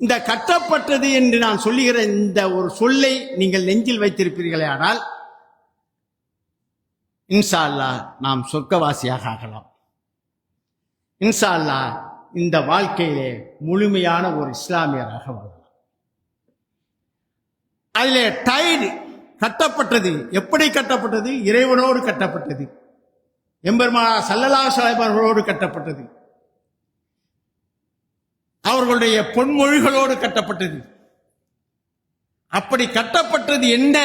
இந்த கட்டப்பட்டது என்று நான் சொல்லுகிற இந்த ஒரு சொல்லை நீங்கள் நெஞ்சில் வைத்திருப்பீர்களே ஆனால் இன்ஷா அல்லாஹ் நாம் சொர்க்கவாசியாக ஆகலாம். இன்ஷா அல்லாஹ் இந்த வாழ்க்கையிலே முழுமையான ஒரு இஸ்லாமியராக வாழலாம். அதிலே டைடு கட்டப்பட்டது. எப்படி கட்டப்பட்டது? இறைவனோடு கட்டப்பட்டது, எம்பெருமானார் ஸல்லல்லாஹு அலைஹி வஸல்லம் அவர்களோடு கட்டப்பட்டது, அவர்களுடைய பொன்மொழிகளோடு கட்டப்பட்டது. அப்படி கட்டப்பட்டது என்ன?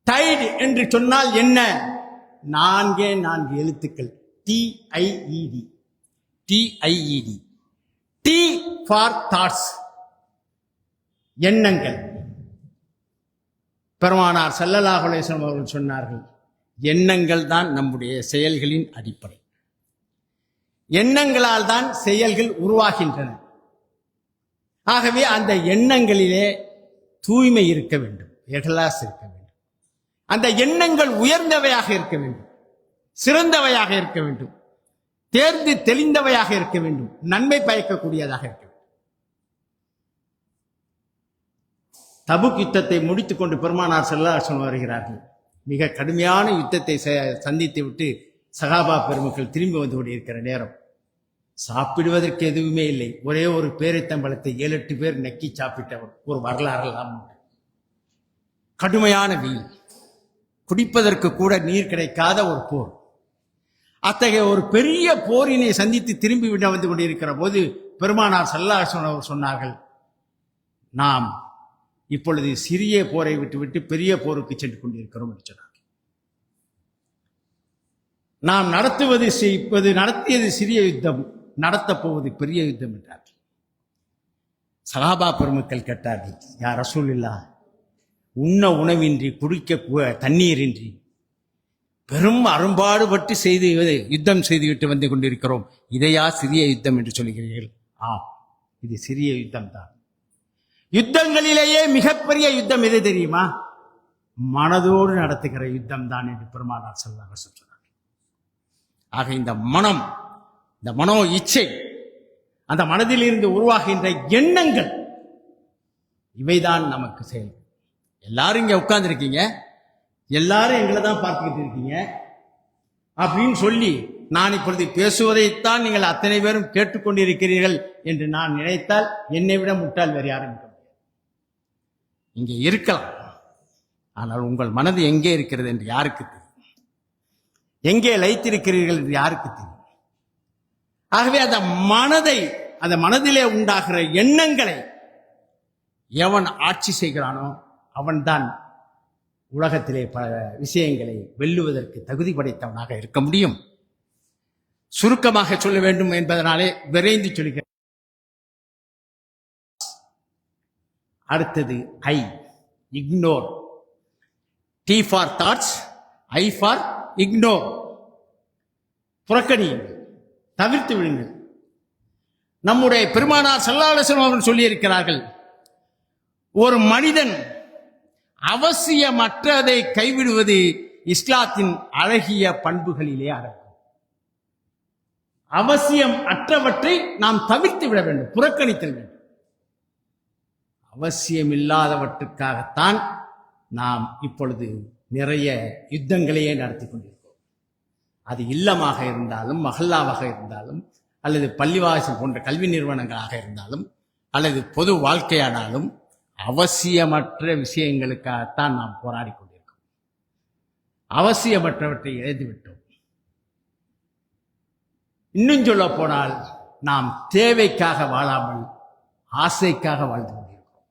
டைடு என்று சொன்னால் என்ன? 4 எழுத்துக்கள். TIED. T ஃபார் தாட்ஸ், எண்ணங்கள். பெருமானார் ஸல்லல்லாஹு அலைஹி வஸல்லம் அவர்கள் சொன்னார்கள், எண்ணங்கள் தான் நம்முடைய செயல்களின் அடிப்படை. எண்ணங்களால் தான் செயல்கள் உருவாகின்றன. ஆகவே அந்த எண்ணங்களிலே தூய்மை இருக்க வேண்டும், இஹ்லாஸ் இருக்க வேண்டும். அந்த எண்ணங்கள் உயர்ந்தவையாக இருக்க வேண்டும், சிறந்தவையாக இருக்க வேண்டும், தேர்ந்து தெளிந்தவையாக இருக்க வேண்டும், நன்மை பயக்கக்கூடியதாக இருக்க வேண்டும். தபுக் யுத்தத்தை முடித்துக் கொண்டு பெருமானார் ஸல்லல்லாஹு அலைஹி வஸல்லம் வருகிறார்கள். மிக கடுமையான யுத்தத்தை சந்தித்து விட்டு சஹாபா பெருமக்கள் திரும்பி வந்து கொண்டிருக்கிற நேரம், சாப்பிடுவதற்கு எதுவுமே இல்லை. ஒரே ஒரு பேரித்தம்பழத்தை 7-8 பேர் நக்கி சாப்பிட்ட ஒரு வரலாறுலாம். கடுமையான வெயில், குடிப்பதற்கு கூட நீர் கிடைக்காத ஒரு போர். அத்தகைய ஒரு பெரிய போரினை சந்தித்து திரும்பி விட வந்து கொண்டிருக்கிற போது பெருமானார் ஸல்லல்லாஹு அலைஹி வஸல்லம் சொன்னார்கள், நாம் இப்பொழுது சிறிய போரை விட்டுவிட்டு பெரிய போருக்கு சென்று கொண்டிருக்கிறோம் என்று சொன்னார்கள். நாம் நடத்தியது சிறிய யுத்தம், நடத்தப் போவது பெரிய யுத்தம் என்றார்கள். சஹாபா பெருமக்கள் கேட்டார்கள், யா ரசூலுல்லாஹ், உண்ண உணவின்றி குடிக்க தண்ணீரின்றி பெரும் அரும்பாடுபட்டு யுத்தம் செய்துவிட்டு வந்து கொண்டிருக்கிறோம், இதையா சிறிய யுத்தம் என்று சொல்கிறீர்கள்? இது சிறிய யுத்தம் தான். யுத்தங்களிலேயே மிகப்பெரிய யுத்தம் எது தெரியுமா? மனதோடு நடத்துகிற யுத்தம் தான் என்று பெருமானார் ஸல்லல்லாஹு அலைஹி வஸல்லம் சொன்னார். ஆக இந்த மனம், இந்த மனோ இச்சை, அந்த மனதில் இருந்து உருவாகின்ற எண்ணங்கள், இவைதான் நமக்கு செயல். எல்லாரும் இங்க உட்கார்ந்து இருக்கீங்க, எல்லாரும் எங்களை தான் பார்த்துக்கிட்டு இருக்கீங்க அப்படின்னு சொல்லி நான் இப்பொழுது பேசுவதைத்தான் நீங்கள் அத்தனை பேரும் கேட்டுக்கொண்டிருக்கிறீர்கள் என்று நான் நினைத்தால் என்னை விட முட்டாள் வேறு யாரும் இருக்க முடியாது. இங்கே இருக்கலாம், ஆனால் உங்கள் மனது எங்கே இருக்கிறது என்று யாருக்கு தெரியும்? எங்கே லைத்திருக்கிறீர்கள் என்று யாருக்கு தெரியும்? ஆகவே அந்த மனதிலே உண்டாகிற எண்ணங்களை எவன் ஆட்சி செய்கிறானோ அவன்தான் உலகத்திலே பல விஷயங்களை வெல்லுவதற்கு தகுதி படைத்தவனாக இருக்க முடியும். சுருக்கமாக சொல்ல வேண்டும் என்பதனாலே விரைந்து சொல்கிறேன். அடுத்தது I, ignore. T for thoughts, I for ignore. புறக்கணியுங்கள், தவிர்த்து விடுங்கள். நம்முடைய பெருமானார் ஸல்லல்லாஹு அலைஹி வஸல்லம் அவர்கள் சொல்லியிருக்கிறார்கள், ஒரு மனிதன் அவசியமற்றதை கைவிடுவது இஸ்லாத்தின் அழகிய பண்புகளிலே அடங்கும். அவசியம் அற்றவற்றை நாம் தவிர்த்து விட வேண்டும், புறக்கணித்தல் வேண்டும். அவசியம் இல்லாதவற்றுக்காகத்தான் நாம் இப்பொழுது நிறைய யுத்தங்களையே நடத்தி கொண்டிருக்கிறோம். அது இல்லமாக இருந்தாலும், மஹல்லாவாக இருந்தாலும், அல்லது பள்ளிவாசல் போன்ற கல்வி நிறுவனங்களாக இருந்தாலும், அல்லது பொது வாழ்க்கையானாலும் அவசியமற்ற விஷயங்களுக்காகத்தான் நாம் போராடி கொண்டிருக்கிறோம். அவசியமற்றவற்றை இழந்துவிட்டோம். இன்னும் சொல்ல போனால் நாம் தேவைக்காக வாழாமல் ஆசைக்காக வாழ்ந்து கொண்டிருக்கிறோம்.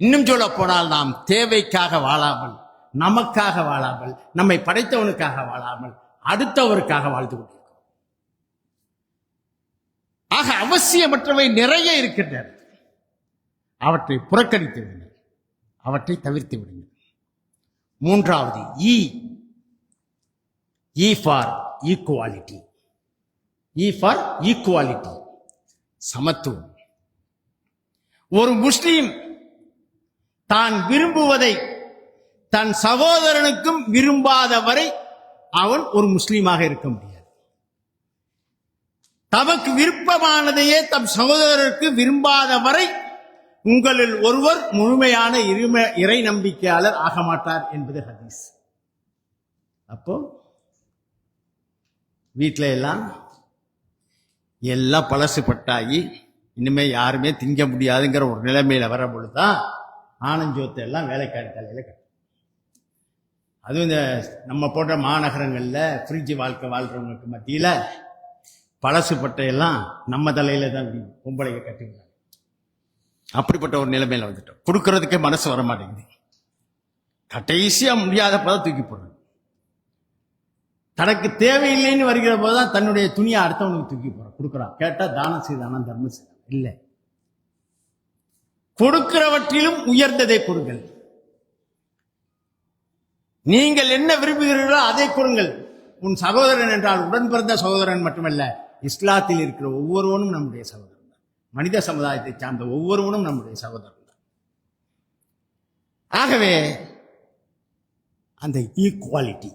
இன்னும் சொல்ல போனால் நாம் தேவைக்காக வாழாமல், நமக்காக வாழாமல், நம்மை படைத்தவனுக்காக வாழாமல் அடுத்தவருக்காக வாழ்ந்து கொண்டிருக்கிறோம். ஆக அவசியமற்றவை நிறைய இருக்கின்றன. அவற்றை புறக்கணித்து விடுங்கள், அவற்றை தவிர்த்து விடுங்கள். மூன்றாவது E for equality. E for equality, சமத்துவம். ஒரு முஸ்லிம் தான் விரும்புவதை தன் சகோதரனுக்கும் விரும்பாத வரை அவன் ஒரு முஸ்லீமாக இருக்க முடியாது. தமக்கு விருப்பமானதையே தம் சகோதரருக்கு விரும்பாத வரை உங்களில் ஒருவர் முழுமையான இறை நம்பிக்கையாளர் ஆக மாட்டார் என்பது ஹதீஸ். அப்போ வீட்டில எல்லாம் பழசுப்பட்டாகி இனிமே யாருமே திங்க முடியாதுங்கிற ஒரு நிலைமையில வர பொழுதுதான் ஆனஞ்சோத்தை எல்லாம் வேலைக்காரி தலையில கட்டும். அதுவும் இந்த நம்ம போன்ற மாநகரங்கள்ல ஃப்ரிட்ஜ் வாழ்க்கை வாழ்றவங்களுக்கு மத்தியில பழசுப்பட்டையெல்லாம் நம்ம தலையில தான் பொம்பளைங்க கட்டுகிறாங்க. அப்படிப்பட்ட ஒரு நிலைமையில வந்துட்டோம். கொடுக்கறதுக்கே மனசு வர மாட்டேங்குது. கடைசியா முடியாதப்பதான் தூக்கி போடுறது. தனக்கு தேவையில்லைன்னு வருகிற போதுதான் தன்னுடைய துணியை அடுத்தவனுக்கு தூக்கி போறான், கொடுக்குறான். கேட்டா தானம் செய்தானம் தர்மம் செய்தான் இல்லை. கொடுக்கிறவற்றிலும் உயர்ந்ததை கொடுங்கள். நீங்கள் என்ன விரும்புகிறீர்களோ அதை கொடுங்கள். உன் சகோதரன் என்றால் உடன் பிறந்த சகோதரன் மட்டுமல்ல, இஸ்லாத்தில் இருக்கிற ஒவ்வொருவனும் நம்முடைய சகோதரன் தான். மனித சமுதாயத்தை சார்ந்த ஒவ்வொருவனும் நம்முடைய சகோதரன் தான். ஆகவே அந்த ஈக்குவாலிட்டி,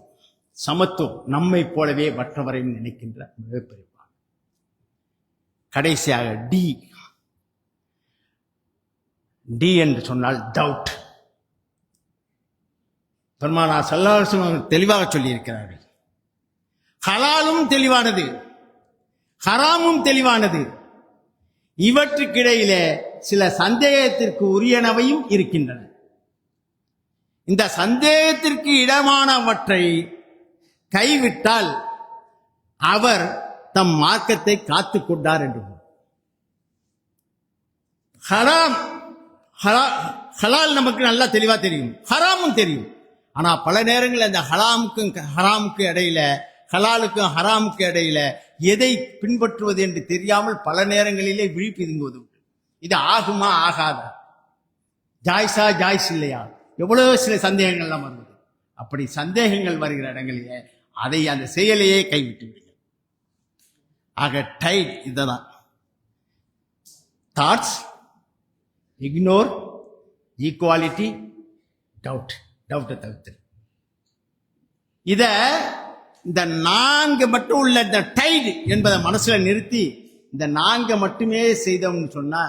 சமத்துவம், நம்மை போலவே மற்றவரையும் நினைக்கின்ற மிகப்பெரிய. கடைசியாக டி என்று சொன்னால் டவுட். பெருமானார் ஸல்லல்லாஹு அலைஹி வஸல்லம் தெளிவாக சொல்லி இருக்கிறார்கள். ஹலாலும் தெளிவானது, ஹராமும் தெளிவானது. இவற்றுக்கிடையிலே சில சந்தேகத்திற்கு உரியனவையும் இருக்கின்றன. இந்த சந்தேகத்திற்கு இடமானவற்றை கைவிட்டால் அவர் தம் மார்க்கத்தை காத்துக் கொண்டார் என்று. ஹலால் நமக்கு நல்லா தெளிவா தெரியும், ஹராமும் தெரியும். ஆனா பல நேரங்களில் அந்த ஹராமுக்கு இடையில, ஹலாலுக்கும் ஹராமுக்கு இடையில எதை பின்பற்றுவது என்று தெரியாமல் பல நேரங்களிலே விழிப்பிதுங்குவது. இது ஆகுமா ஆகாதா, ஜாய்ஸா ஜாய்ஸ் இல்லையா, எவ்வளவு சில சந்தேகங்கள்லாம் வருவது. அப்படி சந்தேகங்கள் வருகிற இடங்களிலே அதை அந்த செயலையே கைவிட்டு விடுங்கள். ஆக டைட் இதுதான். தாட்ஸ், இக்னோர், ஈக்குவாலிட்டி, டவுட்டை தவிர்த்து இந்த 4 மட்டும் உள்ள இந்த டைட் என்பதை மனசுல நிறுத்தி இந்த 4 மட்டுமே செய்தோம்னு சொன்னா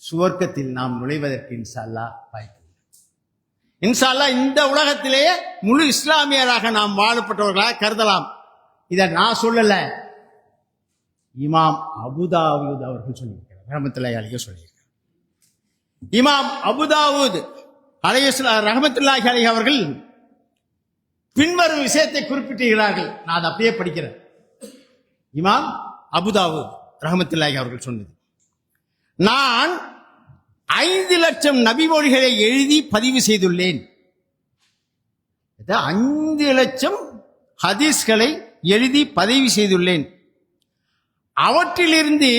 சுவர்க்கத்தில் நாம் நுழைவதற்கு இன்ஷா அல்லாஹ் வாய்ப்பு. இன்ஷா அல்லாஹ் இந்த உலகத்திலேயே முழு இஸ்லாமியராக நாம் வாழப்பட்டவர்களாக கருதலாம். இதை நான் சொல்லல, இமாம் அபுதாவூத் அவர்கள் சொல்லியிருக்கிறார், ரஹ்மத்துல்லாஹி அலைஹி சொல்லியிருக்கிறார். இமாம் அபுதாவூத் ரஹ்மத்துல்லாஹி அலைஹி அவர்கள் பின்வரும் விஷயத்தை குறிப்பிட்டிருக்கிறார்கள். நான் அதை அப்படியே படிக்கிறேன். இமாம் அபுதாவூத் ரஹ்மத்துல்லாஹி அவர்கள் சொன்னது, நான் 5 லட்சம் நபிமொழிகளை எழுதி பதிவு செய்துள்ளேன். 5 லட்சம் ஹதீஸ்களை எழுதி பதிவு செய்துள்ளேன். அவற்றிலிருந்து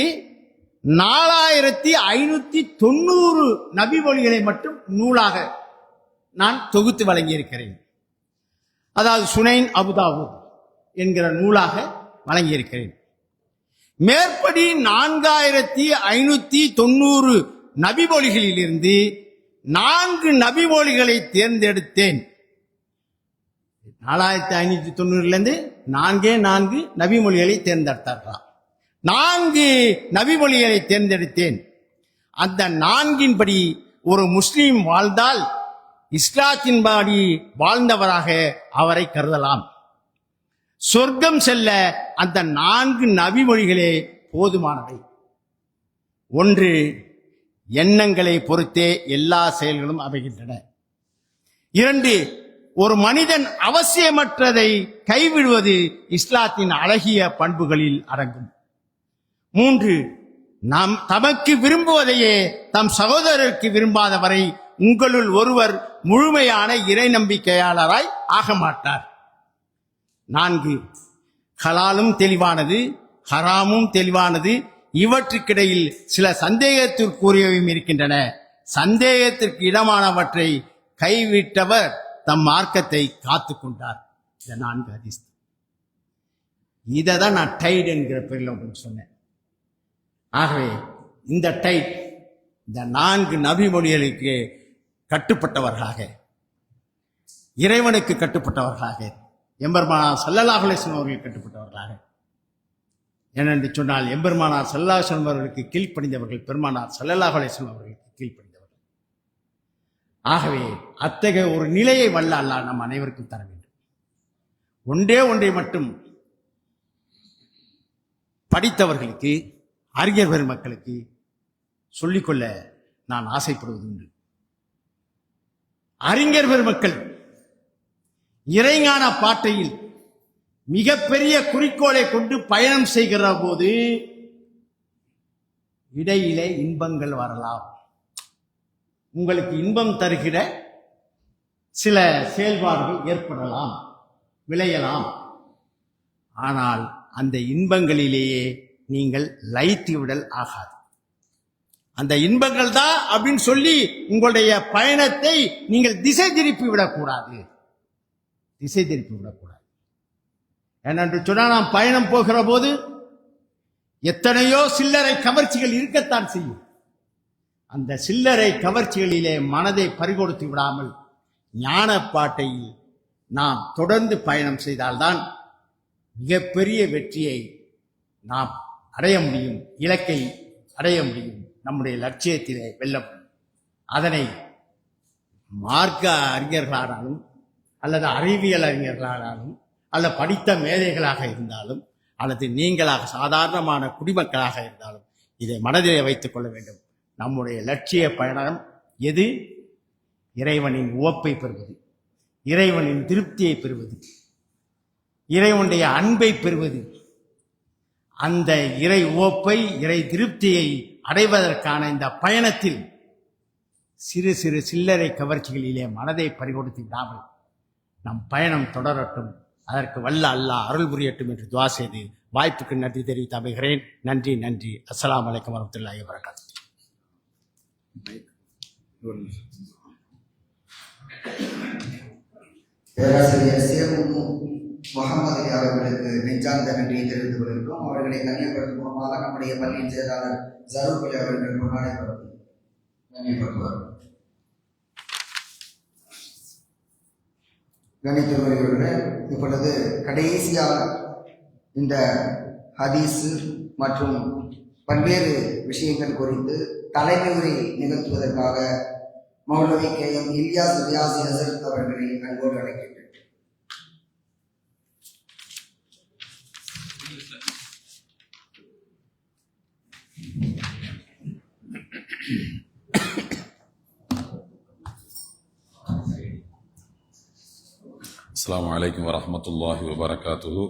4590 நபிமொழிகளை மட்டும் நூலாக நான் தொகுத்து வழங்கியிருக்கிறேன். அதாவது சுனைன் அபுதாவூத் என்கிற நூலாக வழங்கியிருக்கிறேன். மேற்படி 4590 நபிமொழிகளிலிருந்து 4 நபிமொழிகளை தேர்ந்தெடுத்தேன். 4590 4 நபிமொழிகளை தேர்ந்தெடுத்தார்களாம். 4 நபிமொழிகளை தேர்ந்தெடுத்தேன். அந்த 4 படி ஒரு முஸ்லீம் வாழ்ந்தால் இஸ்லாத்தின்படி வாழ்ந்தவராக அவரை கருதலாம். சொர்க்கம் செல்ல அந்த 4 நபிமொழிகளே போதுமானவை. 1, எண்ணங்களை பொறுத்தே எல்லா செயல்களும் அமைகின்றன. 2, ஒரு மனிதன் அவசியமற்றதை கைவிடுவது இஸ்லாத்தின் அழகிய பண்புகளில் அடங்கும். 3, நாம் தமக்கு விரும்புவதையே தம் சகோதரருக்கு விரும்பாத வரை உங்களுள் ஒருவர் முழுமையான இறை நம்பிக்கையாளராய் ஆக மாட்டார். 4, ஹலாலும் தெளிவானது, ஹராமும் தெளிவானது. இவற்றுக்கிடையில் சில சந்தேகத்திற்குரியவையும் இருக்கின்றன. சந்தேகத்திற்கு இடமானவற்றை கைவிட்டவர் தம் மார்க்கத்தை காத்துக் கொண்டார். இந்த 4 ஹதீஸ். இதை தான் நான் டைட் என்கிற பேரில் உங்களுக்கு சொன்னேன். ஆகவே இந்த டைட், இந்த 4 நபிமொழிகளுக்கு கட்டுப்பட்டவர்களாக, இறைவனுக்கு கட்டுப்பட்டவர்களாக, எம்பெருமானார் ஸல்லல்லாஹு அலைஹி வஸல்லம் அவர்கள் கட்டுப்பட்டவர்களாக ஏனென்று சொன்னால் எம்பெருமானார் ஸல்லல்லாஹு அலைஹி வஸல்லம் அவர்களுக்கு கீழ்ப்படிந்தவர்கள் பெருமானார் ஸல்லல்லாஹு அலைஹி வஸல்லம் அவர்களுக்கு கீழ்ப்படிந்தவர்கள். ஆகவே அத்தகைய ஒரு நிலையை வல்ல அல்லாஹ் நம் அனைவருக்கும் தர வேண்டும். ஒன்றை மட்டும் படித்தவர்களுக்கு, அறிஞர் பெருமக்களுக்கு சொல்லிக்கொள்ள நான் ஆசைப்படுவது உண்டு. அறிஞர் பெருமக்கள் இறைஞான பாட்டையில் மிகப்பெரிய குறிக்கோளை கொண்டு பயணம் செய்கிற போது இடையிலே இன்பங்கள் வரலாம். உங்களுக்கு இன்பம் தருகிற சில செயல்பாடுகள் ஏற்படலாம், விளையலாம். ஆனால் அந்த இன்பங்களிலேயே நீங்கள் லயித்து விடல் ஆகாது. அந்த இன்பங்கள் தான் அப்படின்னு சொல்லி உங்களுடைய பயணத்தை நீங்கள் திசை திருப்பி விடக்கூடாது. ஏனென்று சொன்னால் நாம் பயணம் போகிற போது எத்தனையோ சில்லறை கவர்ச்சிகள் இருக்கத்தான் செய்யும். அந்த சில்லறை கவர்ச்சிகளிலே மனதை பறிகொடுத்து விடாமல் ஞானப்பாட்டை நாம் தொடர்ந்து பயணம் செய்தால்தான் மிகப்பெரிய வெற்றியை நாம் அடைய முடியும், இலக்கை அடைய முடியும், நம்முடைய லட்சியத்திலே வெல்ல முடியும். அதனை மார்க்க அறிஞர்களானாலும் அல்லது அறிவியல் அறிஞர்களானாலும் அல்லது படித்த மேதைகளாக இருந்தாலும் அல்லது நீங்களாக சாதாரணமான குடிமக்களாக இருந்தாலும் இதை மனதிலே வைத்துக் கொள்ள வேண்டும். நம்முடைய லட்சிய பயணம் எது? இறைவனின் உவப்பை பெறுவது, இறைவனின் திருப்தியை பெறுவது, இறைவனுடைய அன்பை பெறுவது. அந்த இறை உவப்பை, இறை திருப்தியை அடைவதற்கான இந்த பயணத்தில் சிறு சிறு சில்லறை கவர்ச்சிகளிலே மனதை பறிகொடுத்து விடாமல் நம் பயணம் தொடரட்டும். அதற்கு வல்ல அல்லாஹ் அருள் புரியட்டும் என்று துஆ செய்து வாய்ப்புக்கு நன்றி தெரிவித்து அமைகிறேன். நன்றி. அஸ்ஸலாமு அலைக்கும் வரஹ்மத்துல்லாஹி வபரகாத்துஹு. பேராசிரியர் சேமு முகமது அவர்களுக்கு நெஞ்சார்ந்த நன்றியை தெரிவித்துக் கொள்கிறோம். அவர்களை கண்ணியப்படுத்தும் மூலமாக நம்முடைய பள்ளியின் செயலாளர் ஜரூபில் அவர்கள் கொண்டாடப்படும் கண்ணியப்படுத்துவார். கணித்தவர்களே, இப்பொழுது கடைசியாக இந்த ஹதீஸ் மற்றும் பல்வேறு விஷயங்கள் குறித்து தலைமை உரை நிகழ்த்துவதற்காக மௌலவி KM இலியாஸ் ரியாசி ஹசரத் அவர்களை அன்போடு அழைக்கின்றேன். அஸ்ஸலாமு அலைக்கும் வரஹ்மத்துல்லாஹி வபரகாத்துஹு.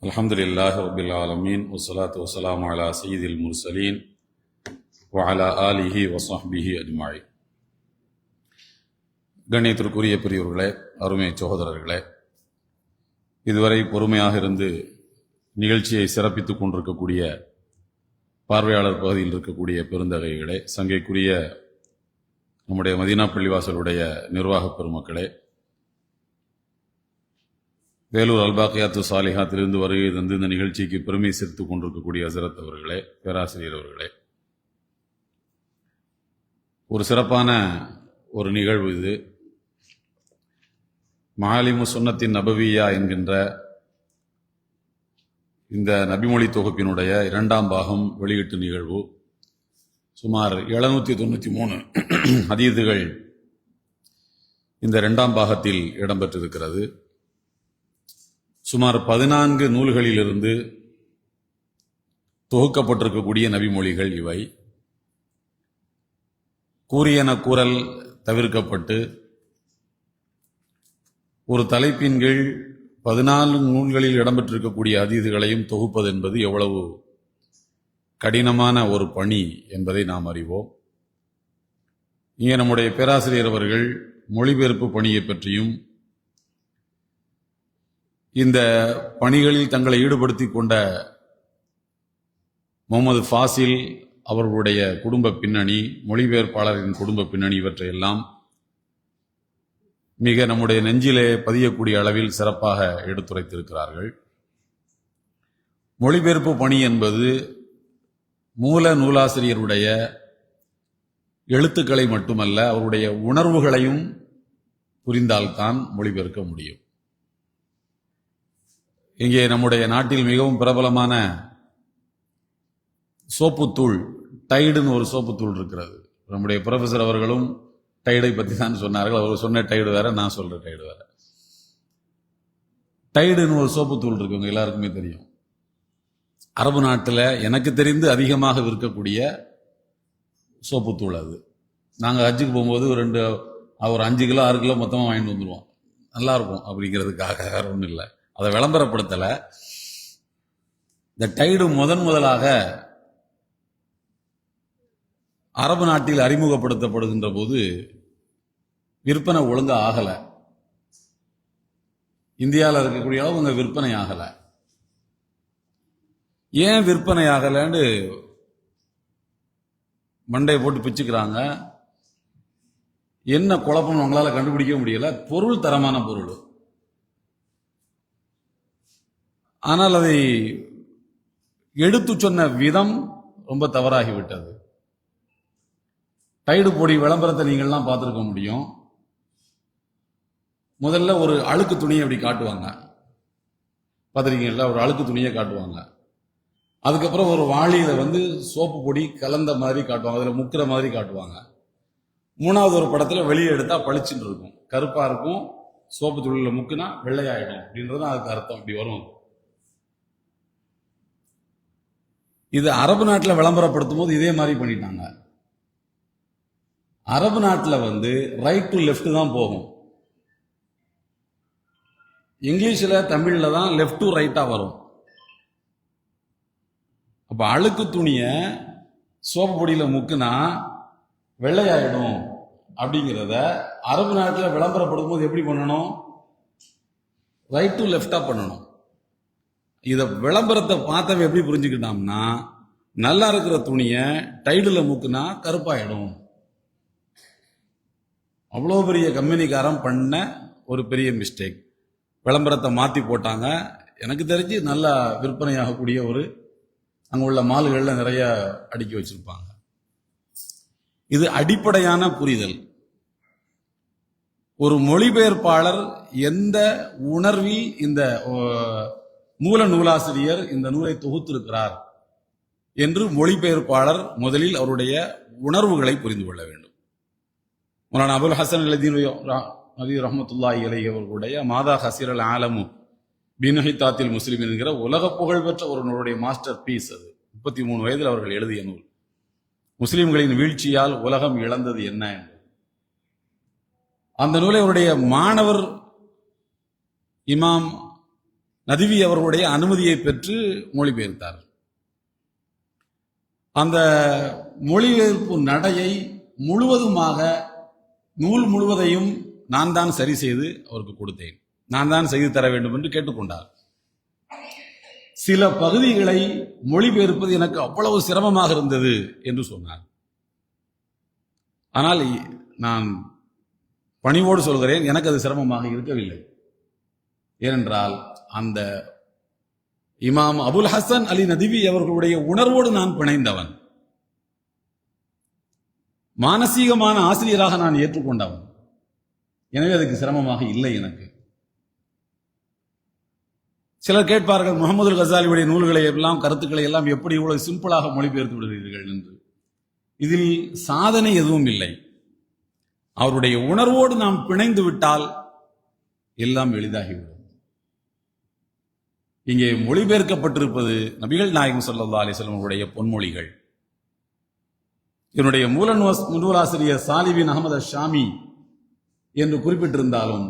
அல்ஹம்துலில்லாஹி ரப்பில் ஆலமீன் வஸ்ஸலாத்து வஸ்ஸலாமு அலா சய்யிதில் முர்சலீன் வ அலா ஆலிஹி வ ஸஹ்பிஹி அஜ்மஈன். கண்ணியத்திற்குரிய பெரியவர்களே, அருமை சகோதரர்களே, இதுவரை பொறுமையாக இருந்து நிகழ்ச்சியை சிறப்பித்துக் கொண்டிருக்கக்கூடிய பார்வையாளர் பகுதியில் இருக்கக்கூடிய பெருந்தகைகளே, சங்கைக்குரிய நம்முடைய மதீனா பள்ளிவாசலுடைய நிர்வாக பெருமக்களே, வேலூர் அல்பாக்கியாத்து சாலிஹாத்திலிருந்து வருகை தந்து இந்த நிகழ்ச்சிக்கு பெருமை சேர்த்துக் கொண்டிருக்கக்கூடிய ஹசரத் அவர்களே, பேராசிரியர் அவர்களே, ஒரு சிறப்பான ஒரு நிகழ்வு இது. மஆலிமு சுன்னத்தின் நபவியா என்கின்ற இந்த நபிமொழி தொகுப்பினுடைய 2ஆம் பாகம் வெளியீட்டு நிகழ்வு. சுமார் 793 ஹதீதுகள் இந்த 2ஆம் பாகத்தில் இடம்பெற்றிருக்கிறது. சுமார் 14 நூல்களிலிருந்து தொகுக்கப்பட்டிருக்கக்கூடிய நபிமொழிகள் இவை. கூறியன கூறல் தவிர்க்கப்பட்டு ஒரு தலைப்பின் கீழ் 14 நூல்களில் இடம்பெற்றிருக்கக்கூடிய ஹதீதுகளையும் தொகுப்பது என்பது எவ்வளவு கடினமான ஒரு பணி என்பதை நாம் அறிவோம். இங்கே நம்முடைய பேராசிரியர் அவர்கள் மொழிபெயர்ப்பு பணியை பற்றியும் இந்த பணிகளில் தங்களை ஈடுபடுத்திக் கொண்ட முகமது ஃபாசில் அவர்களுடைய குடும்ப பின்னணி, மொழிபெயர்ப்பாளரின் குடும்ப பின்னணி, இவற்றையெல்லாம் மிக நம்முடைய நெஞ்சிலே பதியக்கூடிய அளவில் சிறப்பாக எடுத்துரைத்திருக்கிறார்கள். மொழிபெயர்ப்பு பணி என்பது மூல நூலாசிரியருடைய எழுத்துக்களை மட்டுமல்ல, அவருடைய உணர்வுகளையும் புரிந்தால்தான் மொழிபெயர்க்க முடியும். இங்கே நம்முடைய நாட்டில் மிகவும் பிரபலமான சோப்புத்தூள் டைடுன்னு ஒரு சோப்புத்தூள் இருக்கிறது. நம்முடைய ப்ரொஃபசர் அவர்களும் டைடை பற்றி தான் சொன்னார்கள். அவர் சொன்ன டைடு வேற, நான் சொல்ற டைடு வேற. டைடுன்னு ஒரு சோப்புத்தூள் இருக்கு, உங்க எல்லாருக்குமே தெரியும். அரபு நாட்டில் எனக்கு தெரிந்து அதிகமாக விற்கக்கூடிய சோப்புத்தூள் அது. நாங்கள் ஹஜ்ஜுக்கு போகும்போது ஒரு 5 கிலோ 6 கிலோ மொத்தமாக வாங்கிட்டு வந்துடுவோம். நல்லா இருக்கும் அப்படிங்கிறதுக்காக, வேற ஒன்றும் இல்லை. அதை விளம்பரப்படுத்தலை. இந்த டைடு முதலாக அரபு நாட்டில் அறிமுகப்படுத்தப்படுகின்ற போது விற்பனை ஒழுங்கா ஆகலை. இந்தியாவில் இருக்கக்கூடிய அளவு உங்க விற்பனை ஆகலை. ஏன் விற்பனை ஆகலைன்னு மண்டையை போட்டு பிச்சுக்கிறாங்க. என்ன குழப்பம் அவங்களால கண்டுபிடிக்க முடியல. பொருள் தரமான பொருள், ஆனால் அதை எடுத்து சொன்ன விதம் ரொம்ப தவறாகிவிட்டது. டைடு பொடி விளம்பரத்தை நீங்கள்லாம் பார்த்துருக்க முடியும். முதல்ல ஒரு அழுக்கு துணியை அப்படி காட்டுவாங்க, பார்த்துருக்கீங்களா? ஒரு அழுக்கு துணியை காட்டுவாங்க. அதுக்கப்புறம் ஒரு வாளியில சோப்பு பொடி கலந்த மாதிரி காட்டுவாங்க, அதில் முக்கிற மாதிரி காட்டுவாங்க. 3வது ஒரு படத்துல வெளியே எடுத்தா பளிச்சுன்னு இருக்கும், கருப்பா இருக்கும். சோப்பு துளியில முக்குனா வெள்ளையாயிடும் அப்படின்றது அதுக்கு அர்த்தம். அப்படி வரும். இது அரபு நாட்டில் விளம்பரப்படுத்தும் போது இதே மாதிரி பண்ணிட்டாங்க. அரபு நாட்டில் ரைட் டு லெஃப்ட் தான் போகும். இங்கிலீஷில் தமிழில் தான் லெஃப்ட் டு ரைட்டா வரும். அப்ப அழுக்கு துணியை சோப்பு பொடியில முக்குனா வெள்ளையாயிடும் அப்படிங்கிறத அரபு நாட்டில் விளம்பரப்படுத்தும் போது எப்படி பண்ணணும்? ரைட் டு லெஃப்டா பண்ணணும். இத விளம்பரத்தை பார்த்தவன் எப்படி புரிஞ்சுக்கிட்டான்னா, நல்லா இருக்கிற துணியை டைடுல முக்குனா கருப்பாயிடும். அவ்வளோ பெரிய கம்பெனிக்காரன் பண்ண ஒரு பெரிய மிஸ்டேக். விளம்பரத்தை மாத்தி போட்டாங்க. எனக்கு தெரிஞ்சு நல்லா விற்பனையாகக்கூடிய அங்க உள்ள மால்கள்ல நிறைய அடுக்கி வச்சிருப்பாங்க. இது அடிப்படையான புரிதல். ஒரு மொழிபெயர்ப்பாளர் எந்த உணர்வில் இந்த மூல நூலாசிரியர் இந்த நூலை தொகுத்திருக்கிறார் என்று மொழிபெயர்ப்பாளர் முதலில் அவருடைய உணர்வுகளை புரிந்து கொள்ள வேண்டும். மௌலானா அபுல் ஹசன் நபி ரஹ்மத்துல்லாஹி அலைஹி அவர்களுடைய மாதா ஹசீரல் ஆலமு பின்ஹிதாத்தில் முஸ்லிம் என்கிற உலக புகழ்பெற்ற ஒரு நூலுடைய மாஸ்டர் பீஸ் அது. 33 வயதில் அவர்கள் எழுதிய நூல். முஸ்லிம்களின் வீழ்ச்சியால் உலகம் இழந்தது என்ன என்பது. அந்த நூலை அவருடைய மாணவர் இமாம் நதிவி அவர்களுடைய அனுமதியை பெற்று மொழிபெயர்த்தார். அந்த மொழிபெயர்ப்பு நடையை முழுவதுமாக, நூல் முழுவதையும் நான் தான் சரி செய்து அவருக்கு கொடுத்தேன். நான் தான் செய்து தர வேண்டும் என்று கேட்டுக்கொண்டார். சில பகுதிகளை மொழிபெயர்ப்பது எனக்கு அவ்வளவு சிரமமாக இருந்தது என்று சொன்னார். ஆனால் நான் பணிவோடு சொல்கிறேன், எனக்கு அது சிரமமாக இருக்கவில்லை. ஏனென்றால் அந்த இமாம் அபுல் ஹசன் அலி நதிவி அவர்களுடைய உணர்வோடு நான் பிணைந்தவன், மானசீகமான ஆசிரியராக நான் ஏற்றுக்கொண்டவன். எனவே அதுக்கு சிரமமாக இல்லை எனக்கு. சிலர் கேட்பார்கள், முகமது கசாலியுடைய நூல்களை எல்லாம், கருத்துக்களை எல்லாம் எப்படி இவ்வளவு சிம்பிளாக மொழிபெயர்த்து விடுகிறீர்கள் என்று. இதில் சாதனை எதுவும் இல்லை. அவருடைய உணர்வோடு நாம் பிணைந்து விட்டால் எல்லாம் எளிதாகிவிடும். இங்கே மொழிபெயர்க்கப்பட்டிருப்பது நபிகள் நாயகம் ஸல்லல்லாஹு அலைஹி வஸல்லம் அவருடைய பொன்மொழிகள். என்னுடைய மூல நூலாசிரியர் சாலிஹ் பின் அஹ்மத் அஷ்-ஷாமி என்று குறிப்பிட்டிருந்தாலும்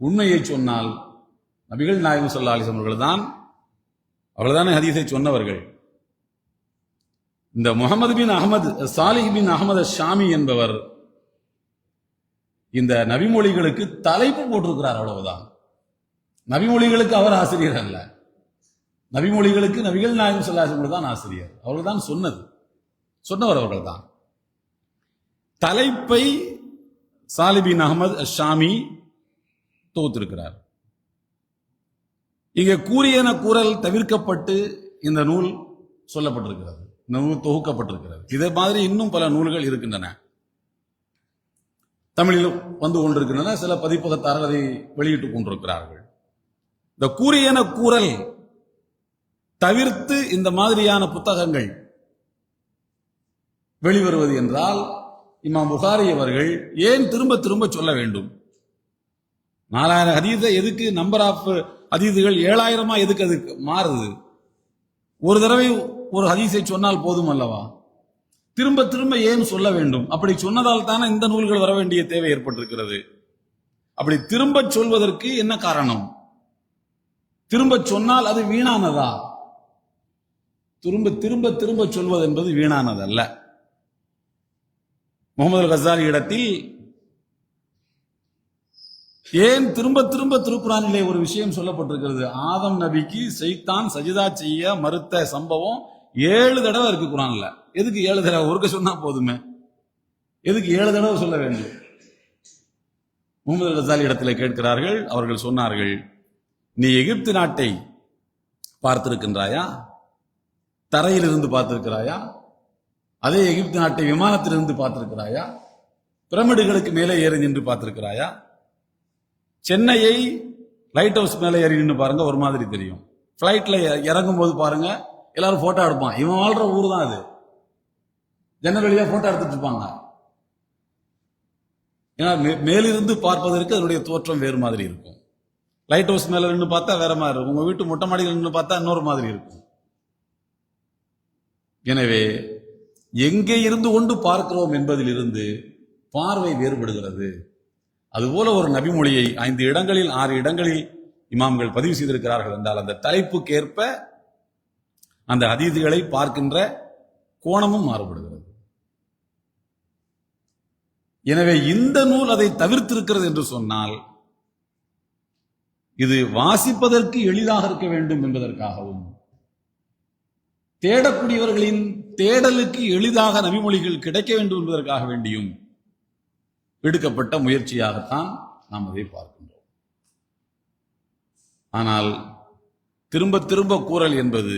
உண்மையை சொன்னால் நபிகள் நாயகம் ஸல்லல்லாஹு அலைஹி வஸல்லம் அவர்கள்தான் ஹதீஸை சொன்னவர்கள். இந்த முகமது பின் அஹ்மத் சாலிஹ் பின் அஹ்மத் அஷ்-ஷாமி என்பவர் இந்த நபிமொழிகளுக்கு தலைப்பு போட்டிருக்கிறார், அவ்வளவுதான். நபிமொழிகளுக்கு அவர் ஆசிரியர் அல்ல. நபிமொழிகளுக்கு நபிகள் நாயகம் ஸல்லல்லாஹு அலைஹி வஸல்லம் தான் ஆசிரியர். அவர்கள் தான் சொன்னவர் அவர்கள் தான். தலைப்பை சாலிஹ் பின் அஹ்மத் அஷ்-ஷாமி தொகுத்திருக்கிறார். இங்கே கூறியன கூறல் தவிர்க்கப்பட்டு இந்த நூல் சொல்லப்பட்டிருக்கிறது, இந்த நூல் தொகுக்கப்பட்டிருக்கிறது. இதே மாதிரி இன்னும் பல நூல்கள் இருக்கின்றன, தமிழில் வந்து கொண்டிருக்கின்றன. சில பதிப்பகத்தார்கள் அதை வெளியிட்டுக் கொண்டிருக்கிறார்கள். இந்த கூறியன கூறல் தவிர்த்து இந்த மாதிரியான புத்தகங்கள் வெளிவருவது என்றால் இமாம் புகாரி அவர்கள் ஏன் திரும்ப திரும்ப சொல்ல வேண்டும்? 4000 ஹதீஸை எதுக்கு நம்பர் ஆஃப் ஹதீதுகள் 7000 எதுக்கு அது மாறுது? ஒரு தடவை ஒரு ஹதீஸை சொன்னால் போதும் அல்லவா? திரும்ப திரும்ப ஏன் சொல்ல வேண்டும்? அப்படி சொன்னதால் தானே இந்த நூல்கள் வர வேண்டிய தேவை ஏற்பட்டிருக்கிறது. அப்படி திரும்ப சொல்வதற்கு என்ன காரணம்? திரும்ப சொன்னால் அது வீணானதா? திரும்ப திரும்ப திரும்ப சொல்வது என்பது வீணானதல்ல. முகமது கசாலி இடத்தில் ஏன் திரும்ப திரும்ப திருக்குறானிலே ஒரு விஷயம் சொல்லப்பட்டிருக்கிறது? ஆதம் நபிக்கு சைத்தான் சஜிதா செய்ய மறுத்த சம்பவம் 7 தடவை இருக்கு குரான்ல. எதுக்கு 7 தடவை? ஒருக்க சொன்னா போதுமே, எதுக்கு 7 தடவை சொல்ல வேண்டும்? முகமது கசாலி இடத்துல கேட்கிறார்கள். அவர்கள் சொன்னார்கள், நீ எகிப்து நாட்டை பார்த்திருக்கின்றாயா? தரையிலிருந்து பார்த்திருக்கிறாயா? அதே எகிப்து நாட்டை விமானத்திலிருந்து பார்த்திருக்கிறாயா? பிரமிடுகளுக்கு மேலே ஏறி நின்று பார்த்திருக்கிறாயா? சென்னையை லைட் ஹவுஸ் மேலே ஏறி நின்று பாருங்க, ஒரு மாதிரி தெரியும். பிளைட்ல இறங்கும் போது பாருங்க, எல்லாரும் போட்டோ எடுப்பான். இவன் வாழ்ற ஊர் தான் அது. ஜன்னல் வழியா போட்டோ எடுத்துட்டு இருப்பாங்க. ஏன்னா மேலிருந்து பார்ப்பதற்கு அதனுடைய தோற்றம் வேறு மாதிரி இருக்கும். லைட் ஹவுஸ் மேல நின்று பார்த்தா வேற மாதிரி இருக்கும். உங்க வீட்டு மொட்டை மாடியில் நின்று பார்த்தா இன்னொரு மாதிரி இருக்கும். எனவே எங்கே இருந்து கொண்டு பார்க்கிறோம் என்பதிலிருந்து பார்வை வேறுபடுகிறது. அதுபோல ஒரு நபிமொழியை 5 இடங்களில் 6 இடங்களில் இமாம்கள் பதிவு செய்திருக்கிறார்கள் என்றால் அந்த தலைப்புக்கேற்ப அந்த ஹதீதுகளை பார்க்கின்ற கோணமும் மாறுபடுகிறது. எனவே இந்த நூல் அதை தவிர்த்திருக்கிறது என்று சொன்னால் இது வாசிப்பதற்கு எளிதாக இருக்க வேண்டும் என்பதற்காகவும், தேடக்கூடியவர்களின் தேடலுக்கு எளிதாக நபிமொழிகள் கிடைக்க வேண்டும் என்பதற்காக வேண்டியும் எடுக்கப்பட்ட முயற்சியாகத்தான் நாம் அதை பார்க்கின்றோம். ஆனால் திரும்ப திரும்ப கூறல் என்பது